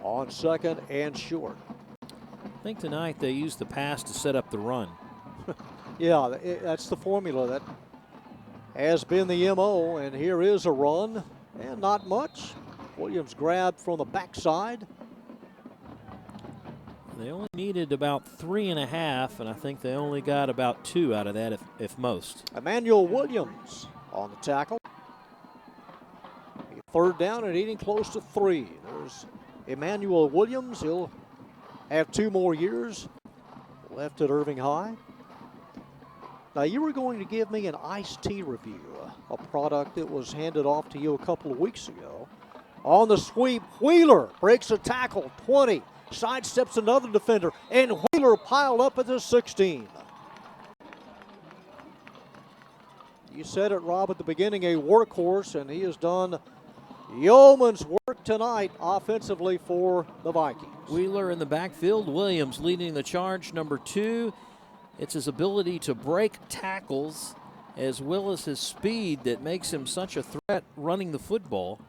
S2: on second and short.
S1: I think tonight they used the pass to set up the run.
S2: Yeah, that's the formula that has been the MO, and here is a run, and not much. Williams grabbed from the backside.
S1: They only needed about 3.5, and I think they only got about 2 out of that, if most.
S2: Emmanuel Williams on the tackle. Third down and eating close to 3. There's Emmanuel Williams. He'll have 2 more years left at Irving High. Now, you were going to give me an iced tea review, a product that was handed off to you a couple of weeks ago. On the sweep, Wheeler breaks a tackle, 20, sidesteps another defender, and Wheeler piled up at the 16. You said it, Rob, at the beginning, a workhorse, and he has done yeoman's work tonight offensively for the Vikings.
S1: Wheeler in the backfield, Williams leading the charge, number 2. It's his ability to break tackles as well as his speed that makes him such a threat running the football.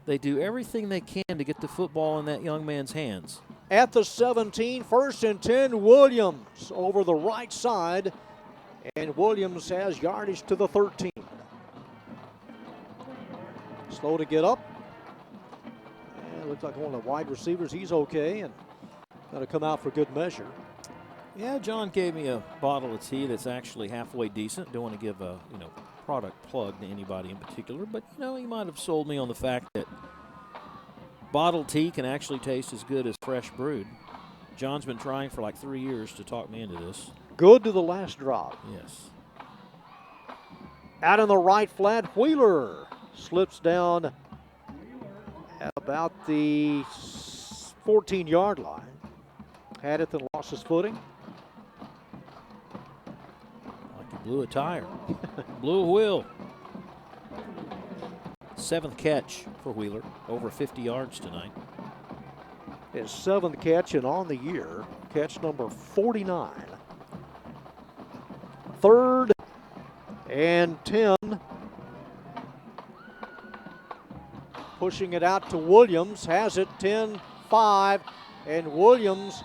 S1: They do everything they can to get the football in that young man's hands.
S2: At the 17, 1st and 10, Williams over the right side, and Williams has yardage to the 13. Slow to get up. And looks like one of the wide receivers. He's okay and got to come out for good measure.
S1: Yeah, John gave me a bottle of tea that's actually halfway decent. Don't want to give a product plug to anybody in particular, but he might have sold me on the fact that bottled tea can actually taste as good as fresh brewed. John's been trying for like 3 years to talk me into this.
S2: Good to the last drop.
S1: Yes.
S2: Out in the right flat, Wheeler slips down at about the 14-yard line. Had it, then lost his footing.
S1: Like he blew a tire. Blew a wheel. 7th catch for Wheeler, over 50 yards tonight.
S2: His 7th catch and on the year, catch number 49. 3rd and 10. Pushing it out to Williams, has it 10-5, and Williams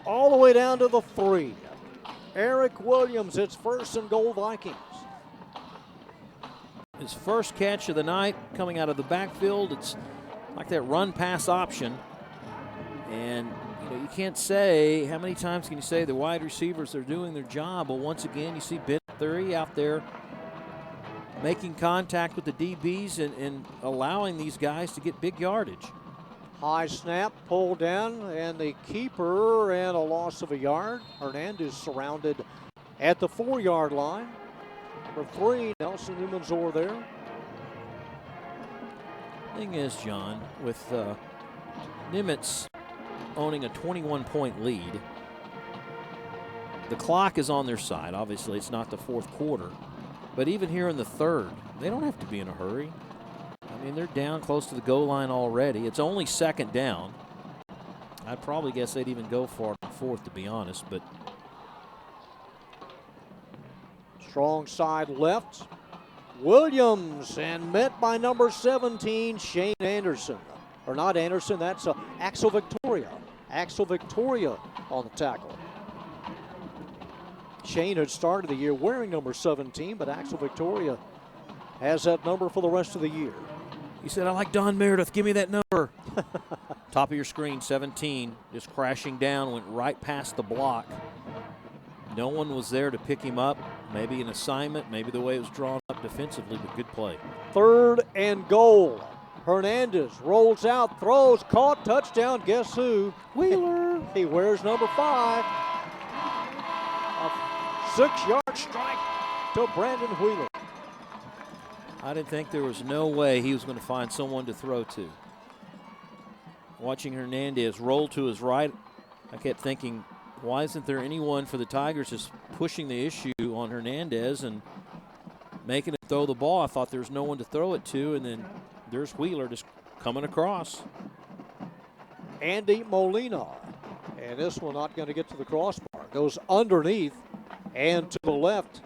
S2: all the way down to the 3. Eric Williams, it's 1st and goal Vikings.
S1: His first catch of the night coming out of the backfield. It's like that run-pass option. And, you can't say, how many times can you say the wide receivers are doing their job? Well, once again, you see Ben Thury out there making contact with the DBs and allowing these guys to get big yardage.
S2: High snap, pulled down, and the keeper, and a loss of a yard. Hernandez surrounded at the 4-yard line. Number 3, Nelson Newmanzor there.
S1: Thing is, John, with Nimitz owning a 21-point lead, the clock is on their side. Obviously, it's not the 4th quarter. But even here in the 3rd, they don't have to be in a hurry. I mean, they're down close to the goal line already. It's only 2nd down. I'd probably guess they'd even go for it on 4th, to be honest. But
S2: strong side left. Williams, and met by number 17, Shane Anderson. Or not Anderson, that's Axel Victoria. Axel Victoria on the tackle. Shane had started the year wearing number 17, but Axel Victoria has that number for the rest of the year.
S1: He said, I like Don Meredith. Give me that number. Top of your screen, 17, just crashing down, went right past the block. No one was there to pick him up. Maybe an assignment, maybe the way it was drawn up defensively, but good play. 3rd and goal. Hernandez rolls out, throws, caught, touchdown. Guess who? Wheeler. He wears number 5. A 6-yard strike
S2: to Brandon Wheeler.
S1: I didn't think there was no way he was going to find someone to throw to. Watching Hernandez roll to his right, I kept thinking, why isn't there anyone for the Tigers just pushing the issue on Hernandez and making him throw the ball? I thought there was no one to throw it to, and then there's Wheeler just coming across.
S2: Andy Molina. And this one not going to get to the crossbar. Goes underneath and to the left.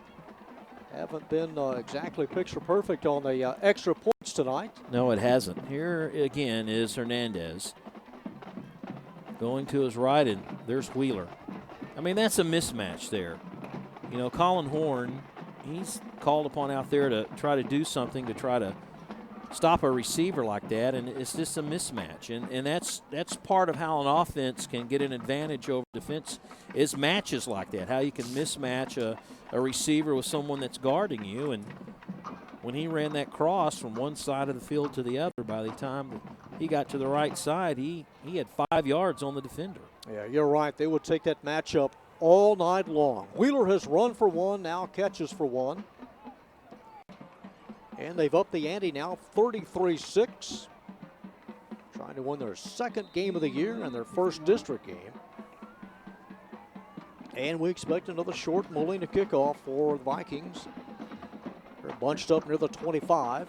S2: Haven't been exactly picture perfect on the extra points tonight.
S1: No, it hasn't. Here again is Hernandez going to his right, and there's Wheeler. I mean, that's a mismatch there. You know, Colin Horn, he's called upon out there to try to do something to try to stop a receiver like that, and it's just a mismatch. And that's part of how an offense can get an advantage over defense is matches like that, how you can mismatch a receiver with someone that's guarding you. And when he ran that cross from one side of the field to the other, by the time he got to the right side, he had 5 yards on the defender.
S2: Yeah, you're right. They would take that matchup all night long. Wheeler has run for one, now catches for one. And they've upped the ante now, 33-6. Trying to win their second game of the year and their first district game. And we expect another short Molina kickoff for the Vikings. They're bunched up near the 25.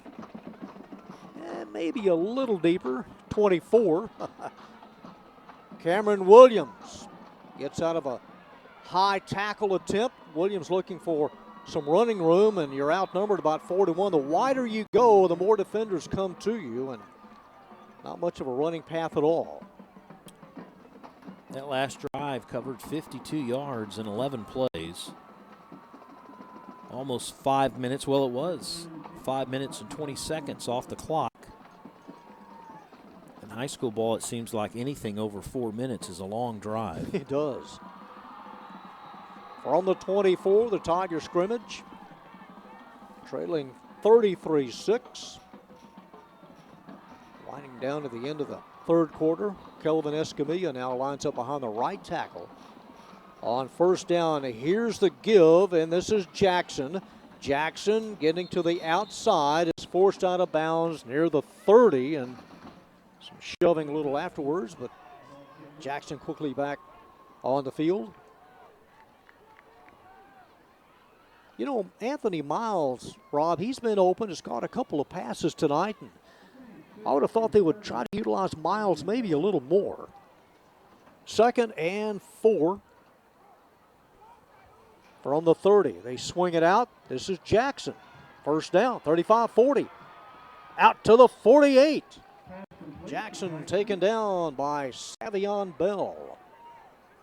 S2: And maybe a little deeper, 24. Cameron Williams gets out of a high tackle attempt. Williams looking for some running room, and you're outnumbered about 4-1. The wider you go, the more defenders come to you, and not much of a running path at all.
S1: That last drive covered 52 yards in 11 plays. Almost 5 minutes. Well, it was 5 minutes and 20 seconds off the clock. In high school ball, it seems like anything over 4 minutes is a long drive.
S2: It does. From the 24, the Tiger scrimmage, trailing 33-6. Winding down to the end of the third quarter. Kelvin Escamilla now lines up behind the right tackle. On first down, here's the give, and this is Jackson. Jackson getting to the outside is forced out of bounds near the 30, and some shoving a little afterwards, but Jackson quickly back on the field. You know, Anthony Miles, Rob, he's been open, has caught a couple of passes tonight, and I would have thought they would try to utilize Miles maybe a little more. 2nd and 4 from the 30. They swing it out. This is Jackson. First down, 35-40. Out to the 48. Jackson taken down by Savion Bell.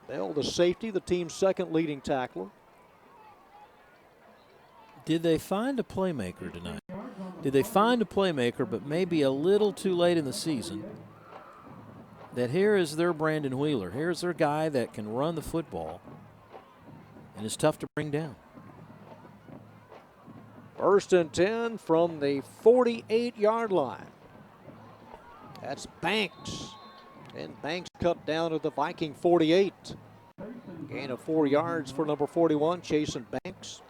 S2: Bell, the safety, the team's second leading tackler.
S1: Did they find a playmaker tonight? Did they find a playmaker, but maybe a little too late in the season, that here is their Brandon Wheeler. Here's their guy that can run the football and is tough to bring down.
S2: 1st and 10 from the 48-yard line. That's Banks. And Banks cut down to the Viking 48. Gain of 4 yards for number 41, Chasen Banks.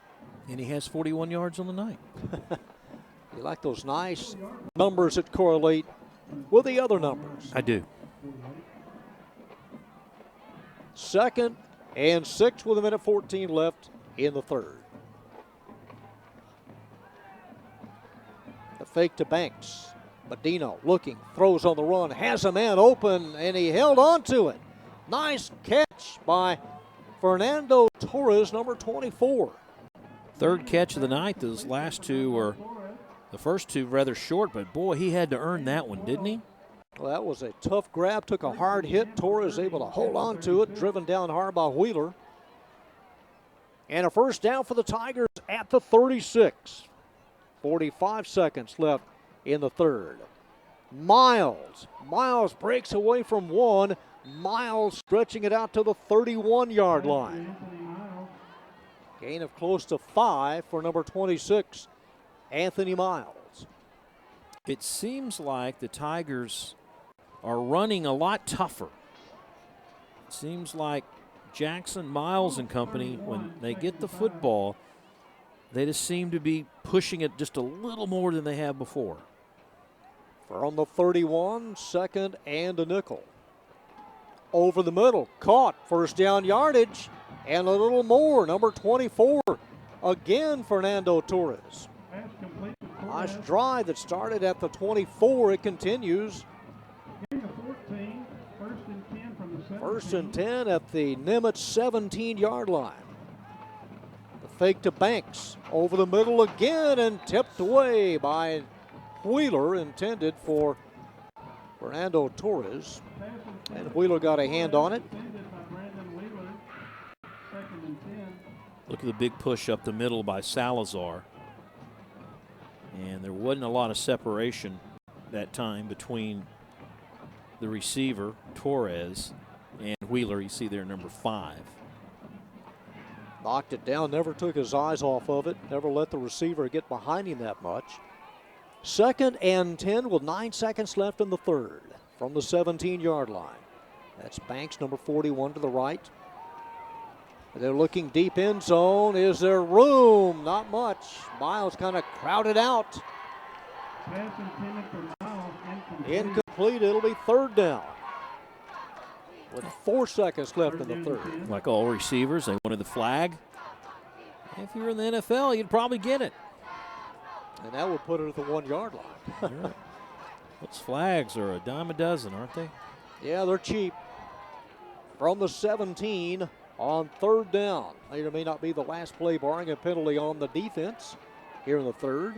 S1: And he has 41 yards on the night.
S2: You like those nice numbers that correlate with the other numbers.
S1: I do.
S2: 2nd and 6 with 1:14 left in the third. The fake to Banks. Medina looking, throws on the run, has a man open, and he held on to it. Nice catch by Fernando Torres, number 24.
S1: Third catch of the night. Those last two were, the first two rather short, but boy, he had to earn that one, didn't he?
S2: Well, that was a tough grab, took a hard hit. Torres able to hold on to it, driven down hard by Wheeler. And a first down for the Tigers at the 36. 45 seconds left in the third. Miles breaks away from one. Miles stretching it out to the 31-yard line. Gain of close to 5 for number 26, Anthony Miles.
S1: It seems like the Tigers are running a lot tougher. It seems like Jackson, Miles, and company, when they get the football, They just seem to be pushing it just a little more than they have before.
S2: From the 31, second and a nickel. Over the middle, caught, first down yardage, and a little more, number 24. Again, Fernando Torres. Nice drive that started at the 24. It continues. First and 10 at the Nimitz 17-yard line. The fake to Banks. Over the middle again and tipped away by Wheeler, intended for Fernando Torres. And Wheeler got a hand on it.
S1: Look at the big push up the middle by Salazar. And there wasn't a lot of separation that time between the receiver, Torres, and Wheeler. You see there, number 5.
S2: Knocked it down, never took his eyes off of it, never let the receiver get behind him that much. Second and 10 with 9 seconds left in the third from the 17-yard line. That's Banks, number 41, to the right. They're looking deep end zone. Is there room? Not much. Miles kind of crowded out. Incomplete. It'll be third down with 4 seconds left in the third.
S1: Like all receivers, they wanted the flag. If you're in the NFL, you'd probably get it.
S2: And that would put it at the 1-yard line.
S1: Right. Those flags are a dime a dozen, aren't they?
S2: Yeah, they're cheap. From the 17 on third down. May or may not be the last play, barring a penalty on the defense here in the third.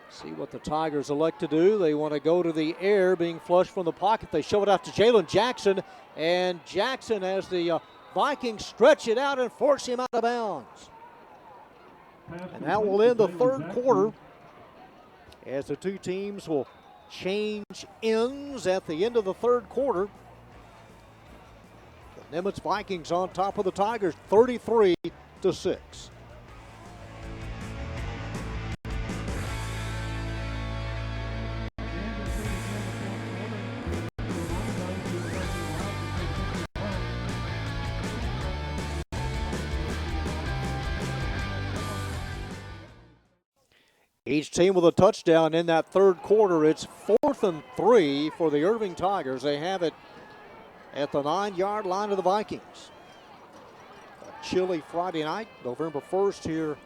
S2: See what the Tigers elect to do. They want to go to the air, being flushed from the pocket. They show it out to Jalen Jackson, and Jackson, as the Vikings stretch it out and force him out of bounds. And that will end the third quarter, as the two teams will change ends at the end of the third quarter. The Nimitz Vikings on top of the Tigers, 33-6. Each team with a touchdown in that third quarter. It's 4th and 3 for the Irving Tigers. They have it at the 9-yard line of the Vikings. A chilly Friday night, November 1st here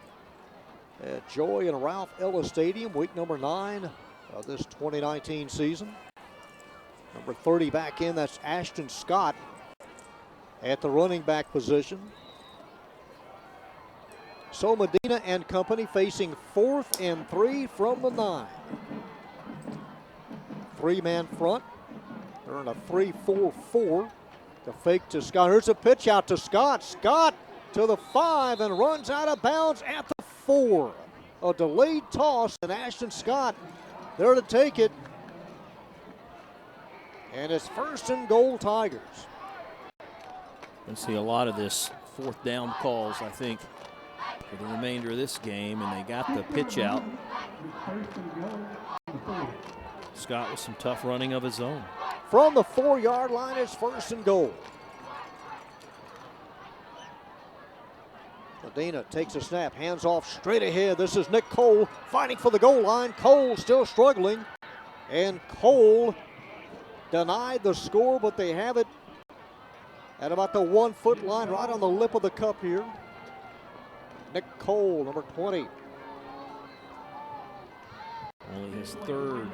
S2: at Joy and Ralph Ellis Stadium, week number 9 of this 2019 season. Number 30 back in, that's Ashton Scott at the running back position. So Medina and company facing 4th and 3 from the 9. 3-man front. They're in a 3-4-4. The fake to Scott. Here's a pitch out to Scott. Scott to the 5 and runs out of bounds at the 4. A delayed toss, and Ashton Scott there to take it. And it's 1st and goal, Tigers.
S1: We'll see a lot of this 4th down calls, I think, for the remainder of this game, and they got the pitch out. Scott with some tough running of his own.
S2: From the 4-yard line, it's 1st and goal. Medina takes a snap, hands off straight ahead. This is Nick Cole fighting for the goal line. Cole still struggling, and Cole denied the score, but they have it at about the 1-foot line, right on the lip of the cup here. Nick Cole, number 20.
S1: Only his 3rd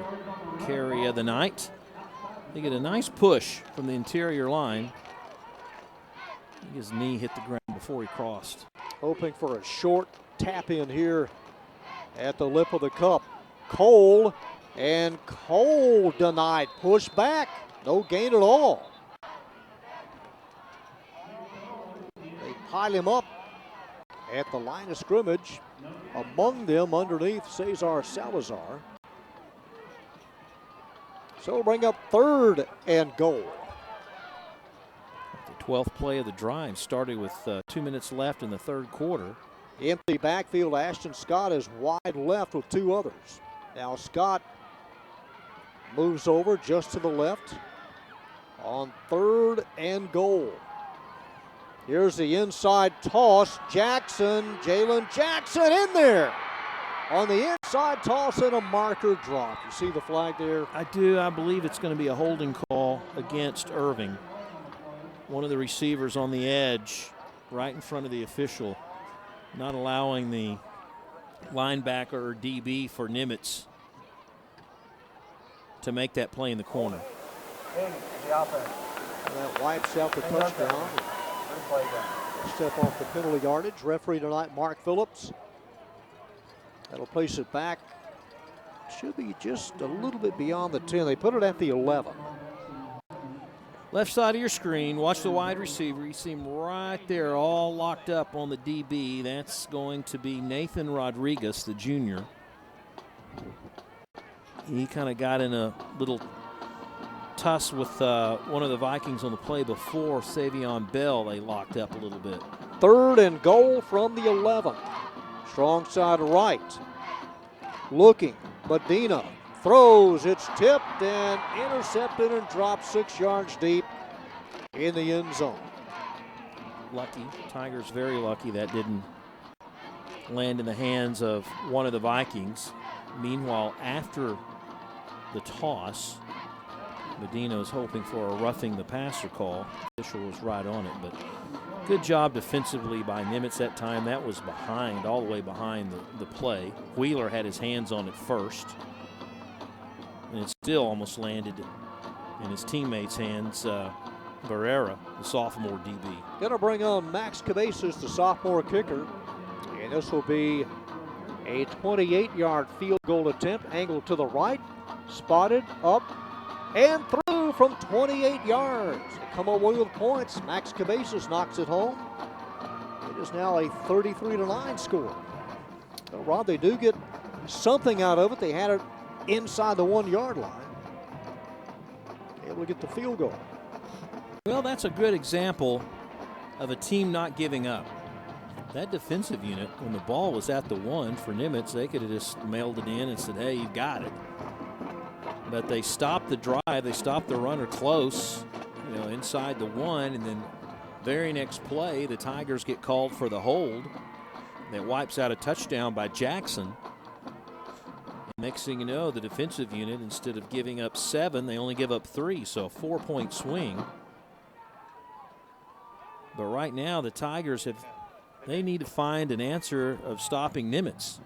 S1: carry of the night. They get a nice push from the interior line. I think his knee hit the ground before he crossed.
S2: Hoping for a short tap in here at the lip of the cup. Cole, and Cole denied. Push back. No gain at all. They pile him up at the line of scrimmage. Among them, underneath, Cesar Salazar. So we'll bring up 3rd and goal.
S1: The 12th play of the drive started with 2 minutes left in the third quarter.
S2: Empty backfield. Ashton Scott is wide left with 2 others. Now Scott moves over just to the left on 3rd and goal. Here's the inside toss. Jalen Jackson in there. On the inside toss and a marker drop. You see the flag there?
S1: I do. I believe it's going to be a holding call against Irving. One of the receivers on the edge, right in front of the official, not allowing the linebacker or DB for Nimitz to make that play in the corner.
S2: That wipes out the touchdown. Step off the penalty yardage. Referee tonight, Mark Phillips. That'll place it back. Should be just a little bit beyond the 10. They put it at the 11.
S1: Left side of your screen, watch the wide receiver. You see him right there, all locked up on the DB. That's going to be Nathan Rodriguez, the junior. He kind of got in a little tuss with one of the Vikings on the play before. Savion Bell, they locked up a little bit.
S2: 3rd and goal from the 11. Strong side right. Looking. Medina throws. It's tipped and intercepted and dropped 6 yards deep in the end zone.
S1: Lucky. Tigers very lucky that didn't land in the hands of one of the Vikings. Meanwhile, after the toss, Medina was hoping for a roughing the passer call. The official was right on it, but good job defensively by Nimitz that time. That was behind, all the way behind the play. Wheeler had his hands on it first, and it still almost landed in his teammate's hands. Barrera, the sophomore DB.
S2: Gonna bring on Max Cabezas, the sophomore kicker, and this will be a 28-yard field goal attempt. Angled to the right, spotted, up, and through from 28 yards. They come away with points. Max Cabezas knocks it home. It is now a 33-9 score. Well, Rob, they do get something out of it. They had it inside the 1-yard line. Able to get the field goal.
S1: Well, that's a good example of a team not giving up. That defensive unit, when the ball was at the 1 for Nimitz, they could have just mailed it in and said, hey, you got it. But they stopped the drive. They stopped the runner close, inside the 1, and then very next play, the Tigers get called for the hold. That wipes out a touchdown by Jackson. And next thing you know, the defensive unit, instead of giving up 7, they only give up 3, so a 4-point swing. But right now, the Tigers they need to find an answer of stopping Nimitz.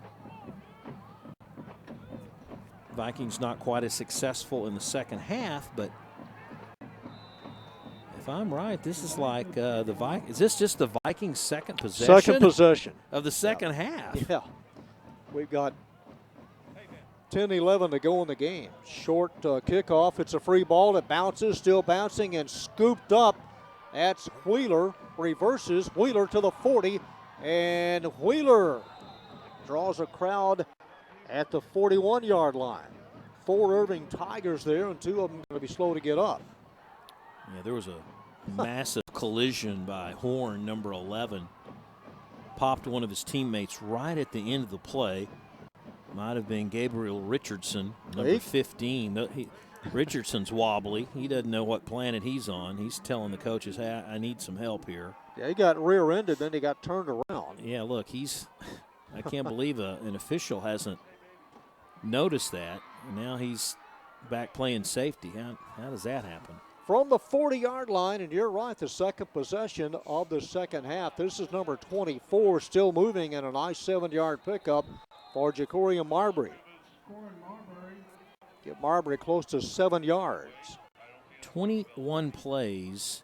S1: Vikings not quite as successful in the second half, but if I'm right, this is like the Vikings. Is this just the Vikings' second possession?
S2: Second possession
S1: of the second half.
S2: Yeah. We've got 10-11 to go in the game. Short kickoff. It's a free ball. It bounces, still bouncing, and scooped up. That's Wheeler. Reverses. Wheeler to the 40. And Wheeler draws a crowd at the 41-yard line. 4 Irving Tigers there, and 2 of them going to be slow to get up.
S1: Yeah, there was a massive collision by Horn, number 11. Popped one of his teammates right at the end of the play. Might have been Gabriel Richardson, number 15. Richardson's wobbly. He doesn't know what planet he's on. He's telling the coaches, hey, I need some help here.
S2: Yeah, he got rear-ended, then he got turned around.
S1: Yeah, look, I can't believe an official hasn't noticed that. Now he's back playing safety. How does that happen?
S2: From the 40-yard line, and you're right, the second possession of the second half. This is number 24, still moving, and a nice 7-yard pickup for Jacorian Marbury. Get Marbury close to 7 yards.
S1: 21 plays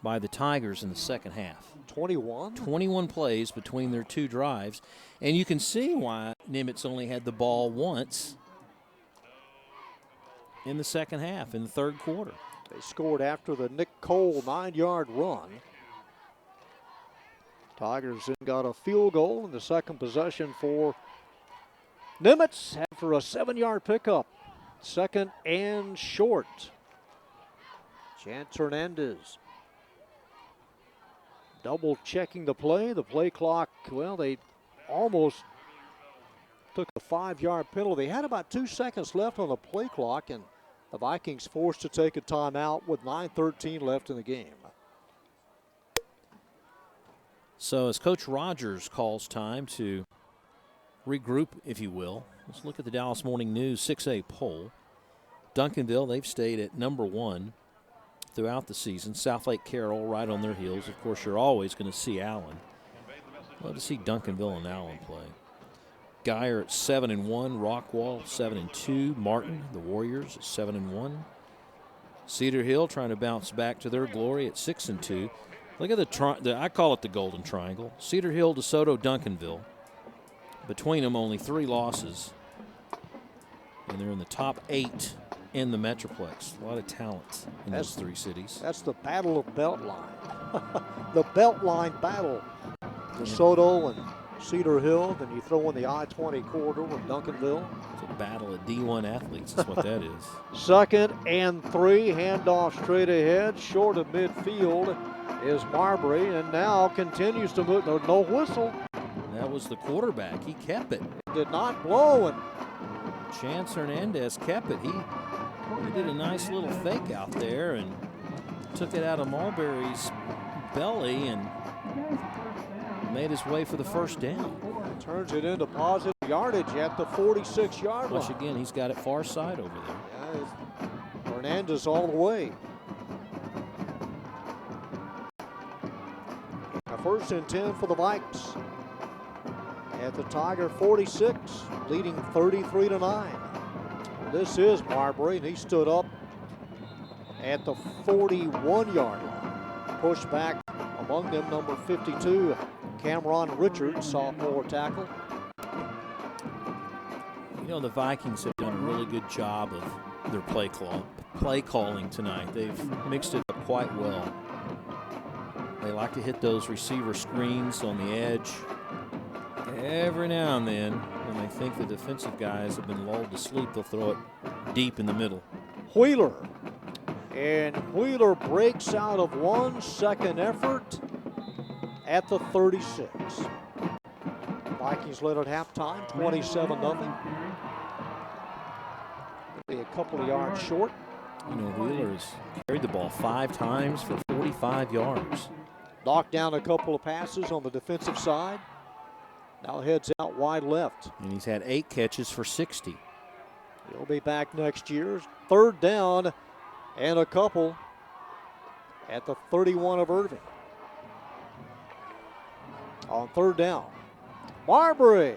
S1: by the Tigers in the second half.
S2: 21?
S1: 21 plays between their 2 drives. And you can see why Nimitz only had the ball once in the second half, in the third quarter.
S2: They scored after the Nick Cole 9-yard run. Tigers then got a field goal in the second possession for Nimitz for a 7-yard pickup. Second and short. Chance Hernandez double checking the play. The play clock, well, they almost took a 5-yard penalty. They had about 2 seconds left on the play clock, and the Vikings forced to take a timeout with 9:13 left in the game.
S1: So as Coach Rogers calls time to regroup, if you will, let's look at the Dallas Morning News 6A poll. Duncanville, they've stayed at number 1 throughout the season. Southlake Carroll right on their heels. Of course, you're always going to see Allen. Love to see Duncanville and Allen play. Geyer at 7-1, Rockwall 7-2, Martin, the Warriors at 7-1. Cedar Hill trying to bounce back to their glory at 6-2. Look at I call it the Golden Triangle. Cedar Hill, DeSoto, Duncanville. Between them, only 3 losses, and they're in the top 8 in the Metroplex. A lot of talent in those 3 cities.
S2: That's the battle of Beltline. The Beltline battle. DeSoto and Cedar Hill, then you throw in the I-20 corridor with Duncanville.
S1: It's a battle of D1 athletes, that's what that is.
S2: 2nd and 3, handoff straight ahead, short of midfield is Marbury, and now continues to move. No whistle.
S1: That was the quarterback. He kept it.
S2: Did not blow, and
S1: Chance Hernandez kept it. He did a nice little fake out there and took it out of Marbury's belly and made his way for the first down.
S2: Turns it into positive yardage at the 46-yard line.
S1: Once again, he's got it far side over there.
S2: Yeah, Hernandez all the way. A 1st and 10 for the Vikes. At the Tiger 46, leading 33-9. This is Marbury, and he stood up at the 41-yard line. Pushed back among them, number 52, Cameron Richards, sophomore tackle.
S1: You know, the Vikings have done a really good job of their play calling tonight. They've mixed it up quite well. They like to hit those receiver screens on the edge. Every now and then, when they think the defensive guys have been lulled to sleep, they'll throw it deep in the middle.
S2: Wheeler. And Wheeler breaks out of 1 second effort at the 36. Vikings led at halftime, 27-0. Be a couple of yards short.
S1: You know, Wheeler has carried the ball 5 times for 45 yards.
S2: Knocked down a couple of passes on the defensive side. Now heads out wide left.
S1: And he's had 8 catches for 60.
S2: He'll be back next year. 3rd down and a couple at the 31 of Irving. On 3rd down, Marbury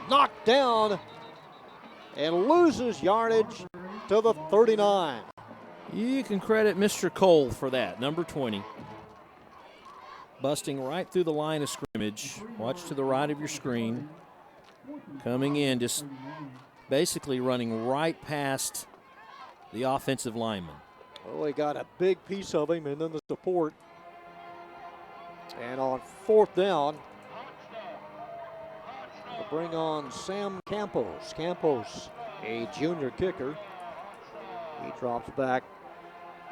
S2: knocked down and loses yardage to the 39.
S1: You can credit Mr. Cole for that, number 20. Busting right through the line of scrimmage. Watch to the right of your screen. Coming in, just basically running right past the offensive lineman.
S2: Well, they got a big piece of him and then the support. And on 4th down, they'll bring on Sam Campos. Campos, a junior kicker. He drops back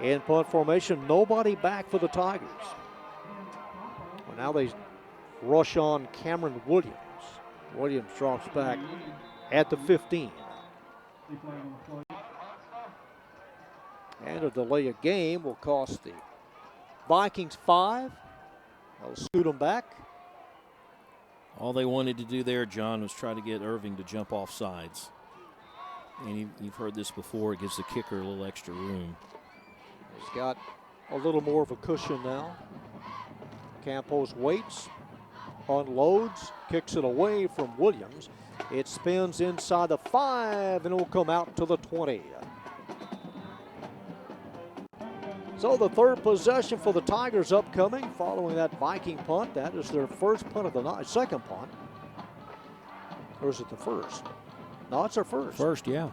S2: in punt formation. Nobody back for the Tigers. Well, now they rush on Cameron Williams. Williams drops back at the 15. And a delay of game will cost the Vikings 5. They'll scoot them back.
S1: All they wanted to do there, John, was try to get Irving to jump off sides. And you've heard this before. It gives the kicker a little extra room.
S2: He's got a little more of a cushion now. Campos waits, unloads, kicks it away from Williams. It spins inside the 5, and it will come out to the 20. So the 3rd possession for the Tigers upcoming following that Viking punt. That is their first punt of the night, 2nd punt. Or is it the 1st? No, it's their first.
S1: First, yeah.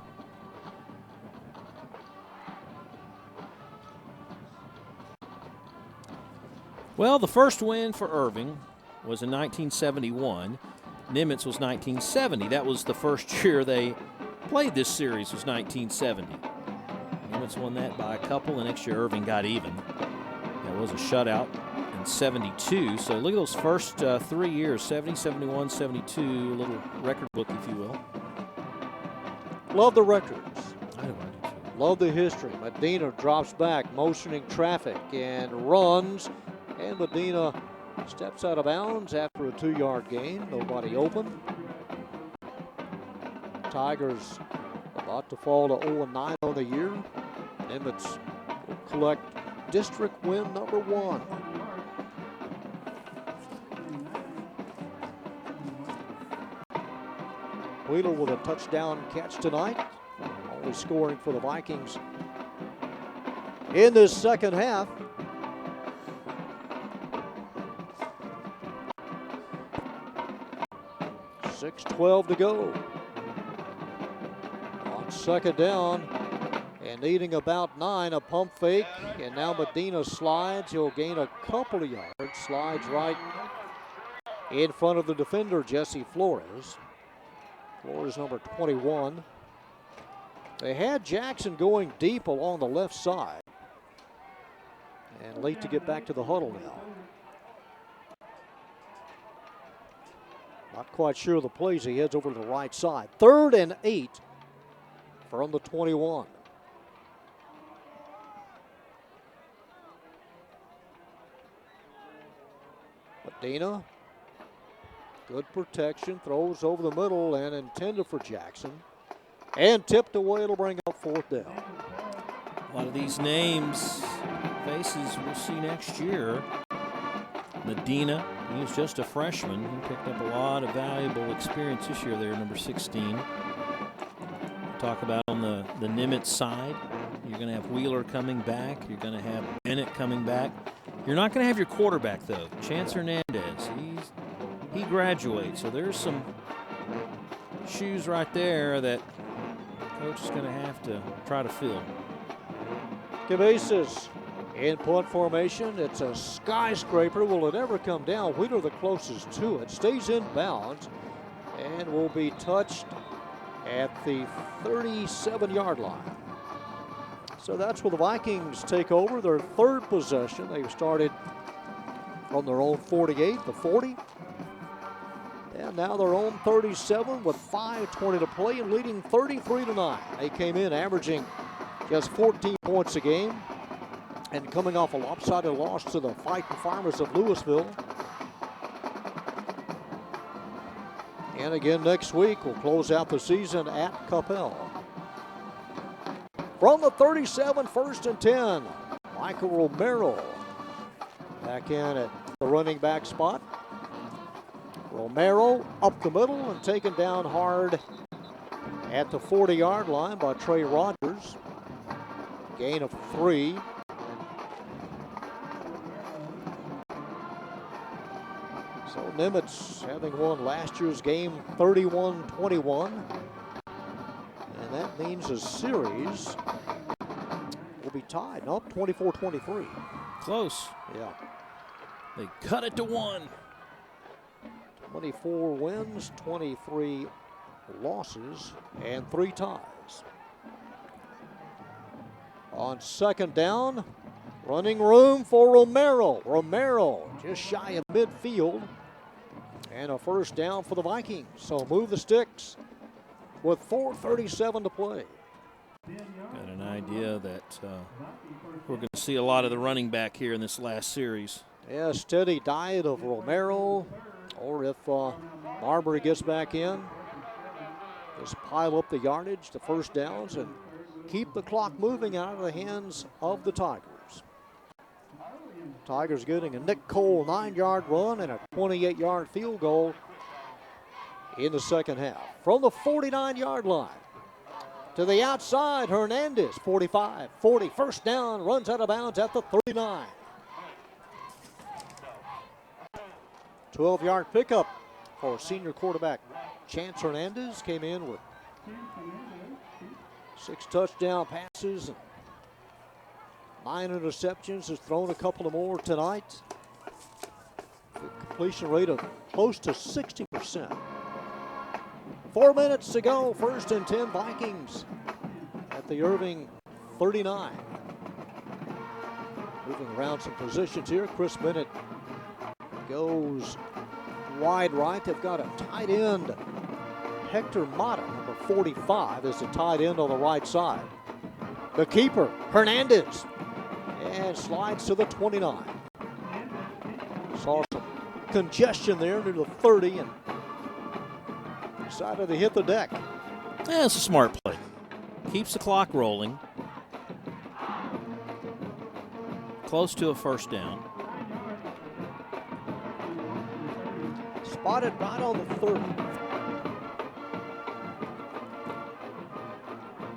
S1: Well, the first win for Irving was in 1971. Nimitz was 1970. That was the first year they played this series, was 1970. Nimitz won that by a couple. The next year, Irving got even. There was a shutout in 72. So look at those first 3 years, 70, 71, 72, a little record book, if you will.
S2: Love the records.
S1: I do too.
S2: Love the history. Medina drops back, motioning traffic, and runs. And Medina Steps out of bounds after a 2-yard gain. Nobody open. Tigers about to fall to 0-9 on the year. Nimitz will collect district win number 1. Wheeler with a touchdown catch tonight. Only scoring for the Vikings in this second half. .6:12 to go. On second down and needing about 9, a pump fake. And now Medina slides. He'll gain a couple of yards. Slides right in front of the defender, Jesse Flores. Flores number 21. They had Jackson going deep along the left side. And late to get back to the huddle now. Not quite sure of the plays. He heads over to the right side. 3rd and 8 from the 21. Medina. Good protection, throws over the middle and intended for Jackson. And tipped away, it'll bring up 4th down.
S1: A lot of these names, faces we'll see next year. Medina, he was just a freshman. He picked up a lot of valuable experience this year there, number 16. Talk about on the Nimitz side, you're going to have Wheeler coming back. You're going to have Bennett coming back. You're not going to have your quarterback, though. Chance Hernandez, he graduates, so there's some shoes right there that coach is going to have to try to fill.
S2: Cabezas in punt formation. It's a skyscraper. Will it ever come down? Wheeler the closest to it. Stays in bounds and will be touched at the 37-yard line. So that's where the Vikings take over their 3rd possession. They've started from their own 48, the 40. And now their own 37 with 5:20 to play and leading 33-9. They came in averaging just 14 points a game and coming off a lopsided loss to the Fighting Farmers of Louisville. And again next week, we'll close out the season at Coppell. From the 37, 1st and 10, Michael Romero back in at the running back spot. Romero up the middle and taken down hard at the 40-yard line by Trey Rogers. Gain of 3. So Nimitz having won last year's game 31-21. And that means a series will be tied. Nope, 24-23.
S1: Close.
S2: Yeah.
S1: They cut it to 1.
S2: 24 wins, 23 losses, and 3 ties. On second down, running room for Romero. Romero just shy of midfield. And a 1st down for the Vikings. So move the sticks with 4:37 to play.
S1: Got an idea that we're going to see a lot of the running back here in this last series.
S2: Yeah, steady diet of Romero. Or if Marbury gets back in, just pile up the yardage, the 1st downs, and keep the clock moving out of the hands of the Tigers. Tigers getting a Nick Cole 9-yard run and a 28-yard field goal in the second half. From the 49-yard line to the outside, Hernandez, 45, 40, 1st down, runs out of bounds at the 39. 12-yard pickup for senior quarterback Chance Hernandez. Came in with 6 touchdown passes and 9 interceptions. Has thrown a couple of more tonight. The completion rate of close to 60%. 4 minutes to go. 1st and 10 Vikings at the Irving 39. Moving around some positions here. Chris Bennett goes wide right. They've got a tight end. Hector Mata, number 45, is the tight end on the right side. The keeper, Hernandez, and slides to the 29. Saw some congestion there near the 30 and decided to hit the deck.
S1: Yeah, it's a smart play. Keeps the clock rolling. Close to a first down.
S2: Spotted right on the 30.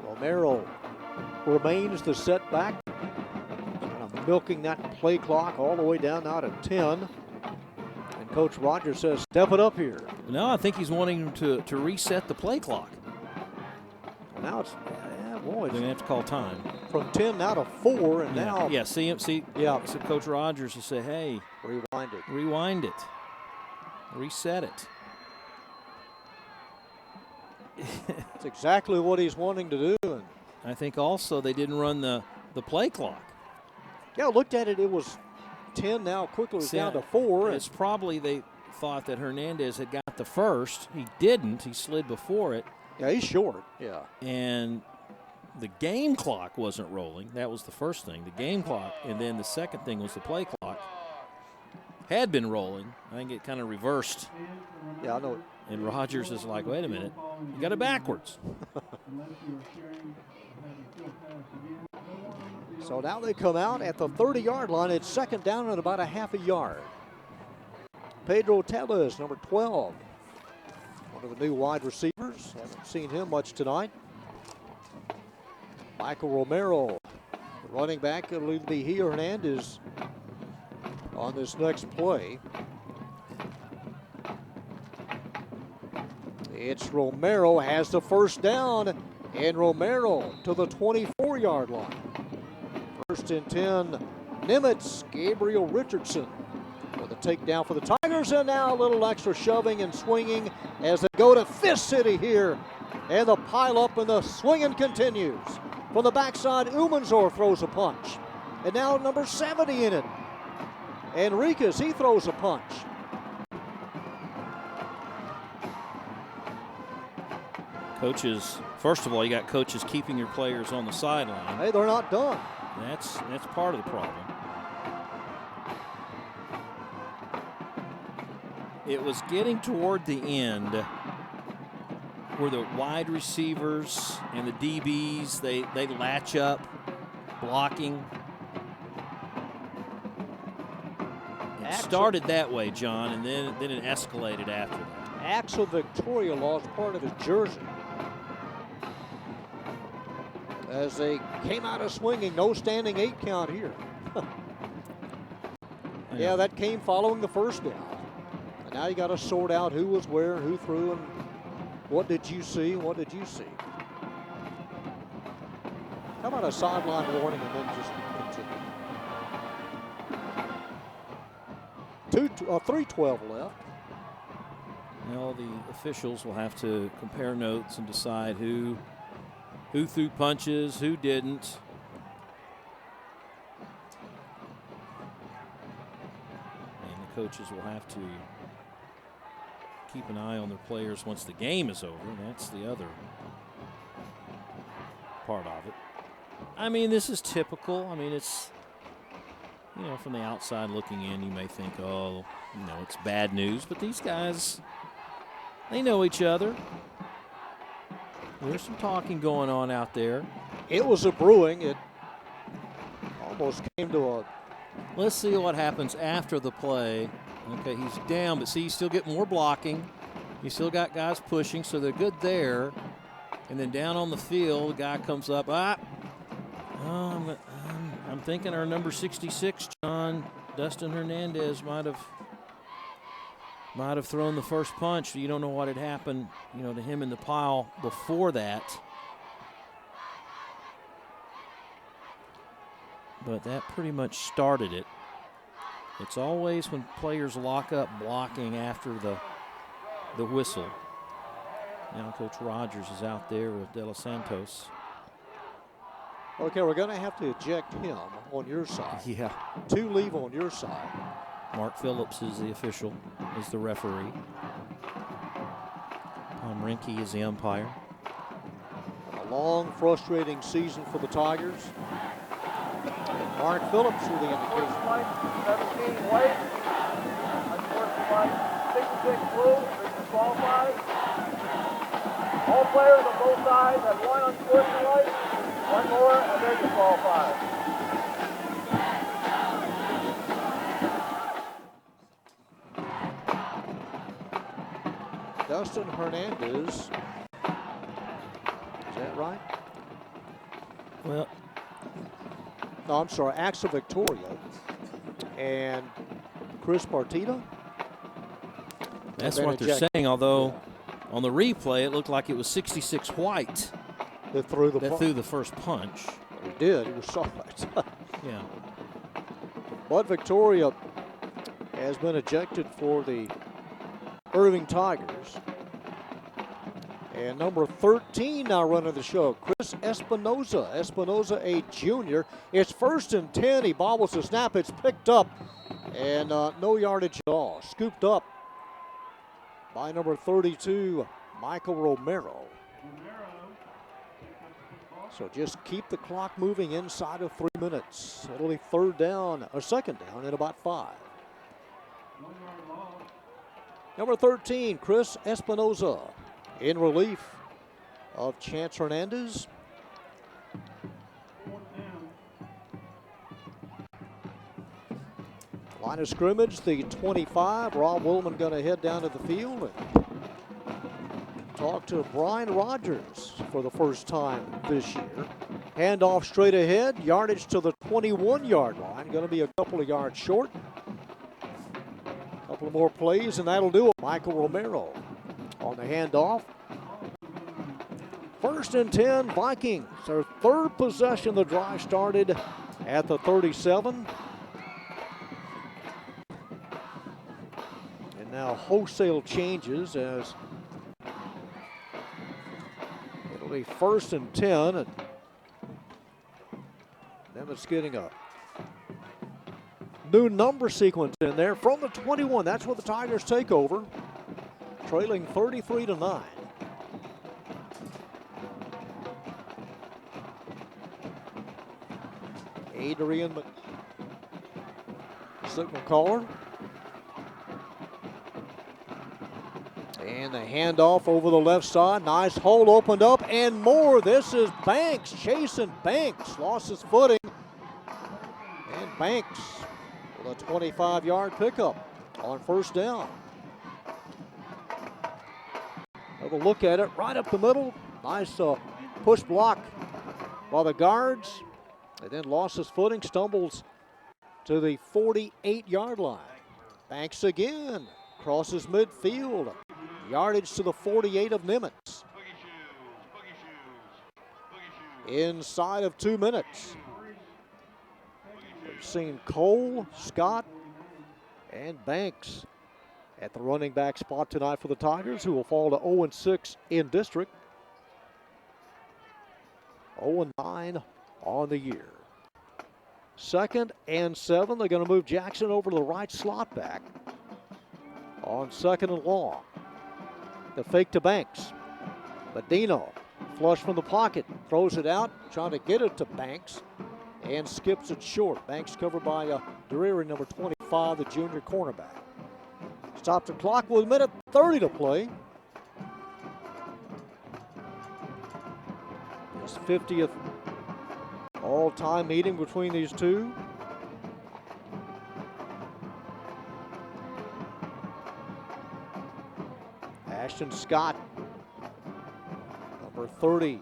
S2: Romero remains the setback. Kind of milking that play clock all the way down now to 10. And Coach Rogers says, step it up here.
S1: No, I think he's wanting to reset the play clock.
S2: Well, now it's,
S1: They're going to have to call time.
S2: from 10 now to 4, and now.
S1: Yeah, see,
S2: Yeah.
S1: so Coach Rogers will say, hey,
S2: Rewind it.
S1: Reset it.
S2: That's exactly what he's wanting to do. And
S1: I think also they didn't run the play clock.
S2: yeah, looked at it, it was 10 now, quickly was down to 4.
S1: It's probably they thought that Hernandez had got the first. He didn't. He slid before it.
S2: Yeah, he's short. Yeah.
S1: And the game clock wasn't rolling. That was the first thing, the game clock. And then the second thing was the play clock had been rolling. I think it kind of reversed.
S2: Yeah, I know.
S1: And Rogers is like, wait a minute, you got it backwards.
S2: So now they come out at the 30-yard line. It's second down and about a half a yard. Pedro Tellez, number 12. One of the new wide receivers. Haven't seen him much tonight. Michael Romero, the running back. It'll either be he or Hernandez on this next play. It's Romero, has the first down, and Romero to the 24-yard line. First and 10, Nimitz, Gabriel Richardson with a takedown for the Tigers, and now a little extra shoving and swinging as they go to Fist City here. And the pile up and the swinging continues. From the backside, Umanzor throws a punch. And now number 70 in it. Enriquez, he throws a punch.
S1: Coaches, first of all, you got coaches keeping your players on the sideline.
S2: Hey, they're not done.
S1: That's part of the problem. It was getting toward the end where the wide receivers and the DBs, they latch up, blocking. It started that way, John, and then it escalated after that.
S2: Axel Victoria lost part of his jersey as they came out of swinging. No standing 8 count here. Yeah, that came following the first down. And now you got to sort out who was where, who threw, and what did you see, what did you see. How about a sideline warning and then just continue? 3:12 left.
S1: Well, the officials will have to compare notes and decide who threw punches, who didn't. And the coaches will have to keep an eye on their players once the game is over. That's the other part of it. I mean, this is typical. I mean, it's, from the outside looking in, you may think, oh, it's bad news. But these guys, they know each other. There's some talking going on out there.
S2: It was a brewing. It almost came to a...
S1: Let's see what happens after the play. Okay, he's down, but see, you still get more blocking. You still got guys pushing, so they're good there. And then down on the field, the guy comes up. I'm thinking our number 66, John, Dustin Hernandez, might have thrown the first punch. You don't know what had happened, to him in the pile before that. But that pretty much started it. It's always when players lock up blocking after the whistle. Now Coach Rogers is out there with De Los Santos.
S2: Okay, we're going to have to eject him on your side.
S1: Yeah.
S2: 2 leave on your side.
S1: Mark Phillips is the official, is the referee. Tom Rinke is the umpire.
S2: A long, frustrating season for the Tigers. And Mark Phillips with the indication.
S4: light, 66 blue, is disqualified. All players on both sides have one unsportsmanlike, one more, and they're disqualified.
S2: Dustin Hernandez. Is that right?
S1: Well,
S2: No, I'm sorry. Axel Victoria and Chris Partita.
S1: that's
S2: been
S1: what they're
S2: ejected.
S1: saying, although on the replay it looked like it was 66 White
S2: That threw the
S1: that
S2: puck.
S1: threw the first punch.
S2: He did. He was soft.
S1: Yeah.
S2: But Victoria has been ejected for the Irving Tigers. And number 13 now running the show, Chris Espinoza. Espinoza, a junior. It's 1st and 10. He bobbles the snap. It's picked up. And no yardage at all. Scooped up by number 32, Michael Romero. So just keep the clock moving inside of 3 minutes. It'll be second down in about 5. Number 13, Chris Espinoza, in relief of Chance Hernandez. Line of scrimmage, the 25. Rob Willman going to head down to the field and talk to Brian Rogers for the first time this year. Handoff straight ahead, yardage to the 21-yard line. Going to be a couple of yards short. Couple of more plays, and that'll do it. Michael Romero on the handoff. 1st and 10, Vikings. Their third possession. The drive started at the 37. And now wholesale changes as it'll be 1st and 10. And Nimitz getting a new number sequence in there from the 21. That's where the Tigers take over, trailing 33-9. Adrian signal caller. And the handoff over the left side. Nice hole opened up and more. This is Banks chasing Banks. Lost his footing. And Banks with a 25-yard pickup on 1st down. Have a look at it right up the middle. Nice push block by the guards. And then lost his footing, stumbles to the 48-yard line. Banks again, crosses midfield. Yardage to the 48 of Nimitz. Inside of 2 minutes. We've seen Cole, Scott, and Banks at the running back spot tonight for the Tigers, who will fall to 0-6 in district. 0-9 on the year. 2nd and 7. They're going to move Jackson over to the right slot back on 2nd and long. The fake to Banks. Medina, flush from the pocket, throws it out, trying to get it to Banks, and skips it short. Banks covered by Drury, number 25, the junior cornerback. Stop the clock with 1:30 to play. His 50th all-time meeting between these two. Ashton Scott, number 30,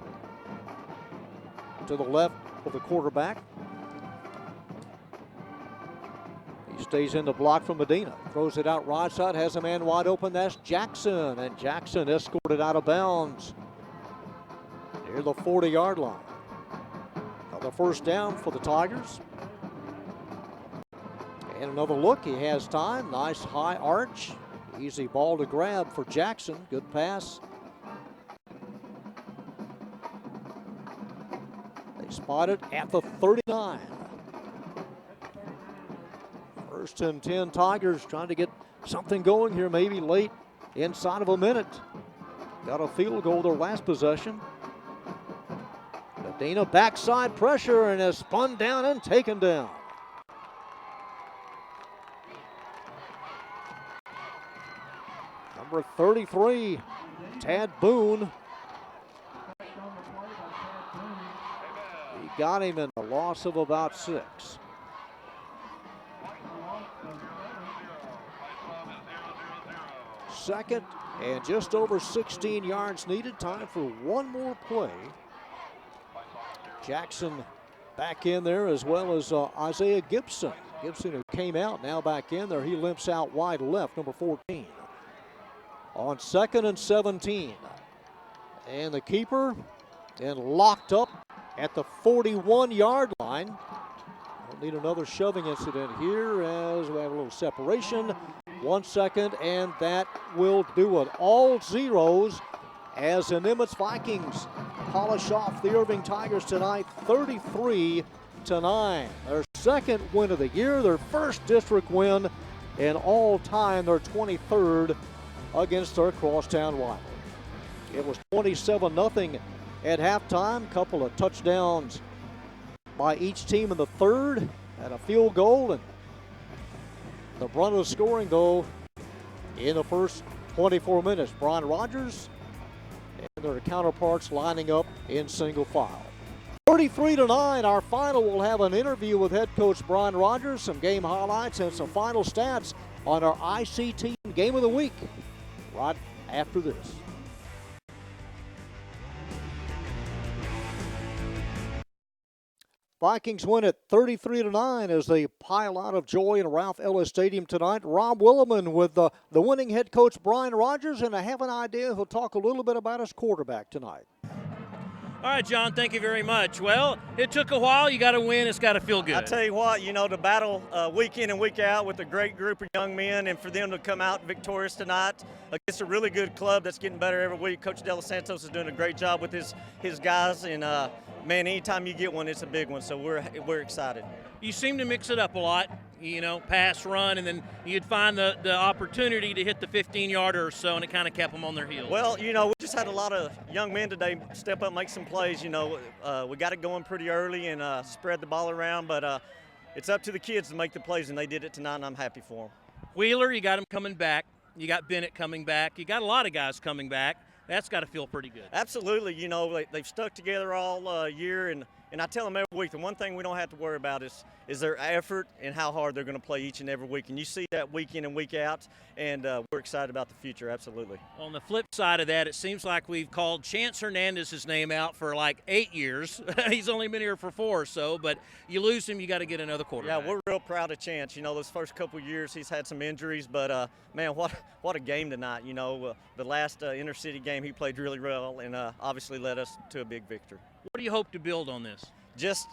S2: to the left of the quarterback. He stays in the block from Medina. Throws it out right side, has a man wide open. That's Jackson, and Jackson escorted out of bounds near the 40-yard line. Another 1st down for the Tigers. And another look. He has time. Nice high arch. Easy ball to grab for Jackson. Good pass. They spot it at the 39. 1st and 10 Tigers trying to get something going here, maybe late inside of a minute. Got a field goal their last possession. Medina backside pressure and is spun down and taken down. Number 33, Tad Boone. He got him in a loss of about 6. Second and just over 16 yards needed. Time for one more play. Jackson back in there, as well as Isaiah Gibson. Gibson, who came out, now back in there. He limps out wide left, number 14. On 2nd and 17. And the keeper then locked up at the 41-yard line. We'll need another shoving incident here as we have a little separation. 1 second, and that will do it. All zeros as the Nimitz Vikings polish off the Irving Tigers tonight, 33-9. Their second win of the year, their first district win in all time, their 23rd against their crosstown rival. It was 27-0 at halftime. Couple of touchdowns by each team in the third, and a field goal, and the brunt of the scoring, though, in the first 24 minutes. Brian Rogers and their counterparts lining up in single file. 33-9, our final. We'll have an interview with head coach Brian Rogers, some game highlights, and some final stats on our ICT Game of the Week right after this. Vikings win at 33-9 as they pile out of joy in Ralph Ellis Stadium tonight. Rob Williman with the winning head coach Brian Rogers, and I have an idea he'll talk a little bit about his quarterback tonight.
S1: All right, John, thank you very much. Well, it took a while. You got to win. It's got to feel good.
S5: I tell you what, to battle week in and week out with a great group of young men, and for them to come out victorious tonight against a really good club that's getting better every week. Coach De Los Santos is doing a great job with his guys, and man, anytime you get one, it's a big one, so we're excited.
S1: You seem to mix it up a lot, pass, run, and then you'd find the opportunity to hit the 15-yarder or so, and it kind of kept them on their heels.
S5: Well, we just had a lot of young men today step up, make some plays. We got it going pretty early and spread the ball around, but it's up to the kids to make the plays, and they did it tonight, and I'm happy for them. Wheeler,
S1: you got him coming back. You got Bennett coming back. You got a lot of guys coming back. That's got to feel pretty good.
S5: Absolutely. They've stuck together all year, and I tell them every week, the one thing we don't have to worry about is their effort and how hard they're going to play each and every week. And you see that week in and week out, and we're excited about the future, absolutely.
S1: On the flip side of that, it seems like we've called Chance Hernandez's name out for like 8 years. He's only been here for 4 or so, but you lose him, you got to get another quarterback.
S5: Yeah, we're real proud of Chance. Those first couple of years he's had some injuries, but, man, what a game tonight. The last intercity game he played really well and obviously led us to a big victory.
S1: What do you hope to build on this?
S5: Just,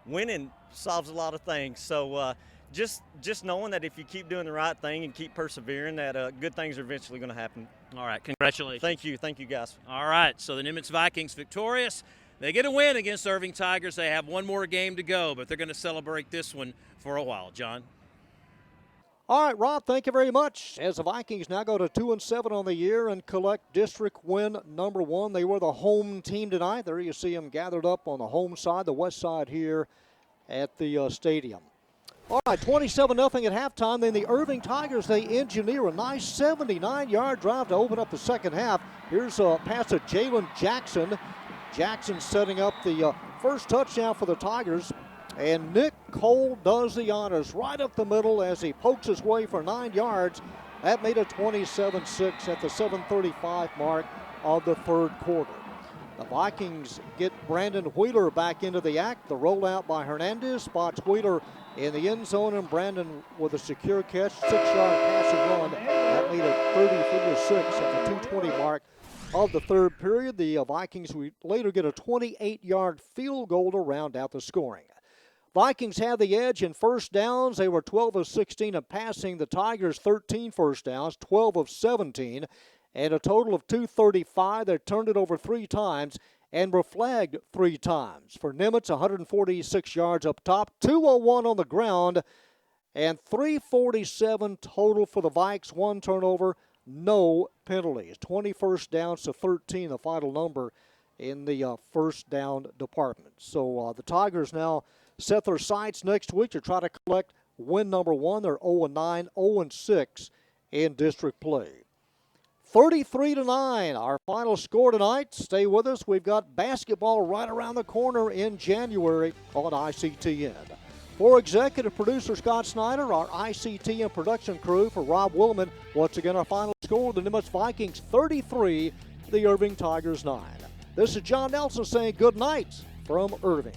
S5: winning solves a lot of things. So just knowing that if you keep doing the right thing and keep persevering, that good things are eventually going to happen.
S1: All right, congratulations.
S5: Thank you guys.
S1: All right, so the Nimitz Vikings victorious. They get a win against the Irving Tigers. They have one more game to go, but they're going to celebrate this one for a while. John?
S2: All right, Rob, thank you very much. As the Vikings now go to 2-7 on the year and collect district win number 1. They were the home team tonight. There you see them gathered up on the home side, the west side here at the stadium. All right, 27-0 at halftime. Then the Irving Tigers, they engineer a nice 79-yard drive to open up the second half. Here's a pass to Jalen Jackson. Jackson setting up the first touchdown for the Tigers. And Nick Cole does the honors right up the middle as he pokes his way for 9 yards. That made it 27-6 at the 7:35 mark of the third quarter. The Vikings get Brandon Wheeler back into the act. The rollout by Hernandez spots Wheeler in the end zone, and Brandon with a secure catch, 6-yard passing run. That made it 30-6 at the 2:20 mark of the third period. The Vikings would later get a 28-yard field goal to round out the scoring. Vikings had the edge in first downs. They were 12 of 16 in passing. The Tigers 13 first downs, 12 of 17, and a total of 235. They turned it over 3 times and were flagged 3 times. For Nimitz, 146 yards up top, 201 on the ground, and 347 total for the Vikes. 1 turnover, no penalties. 20 first downs to 13, the final number in the first down department. So the Tigers now set their sights next week to try to collect win number 1. They're 0-9, 0-6 in district play. 33-9, our final score tonight. Stay with us. We've got basketball right around the corner in January on ICTN. For executive producer Scott Snyder, our ICTN production crew, for Rob Willman, once again our final score, the Nimitz Vikings 33, the Irving Tigers 9. This is John Nelson saying good night from Irving.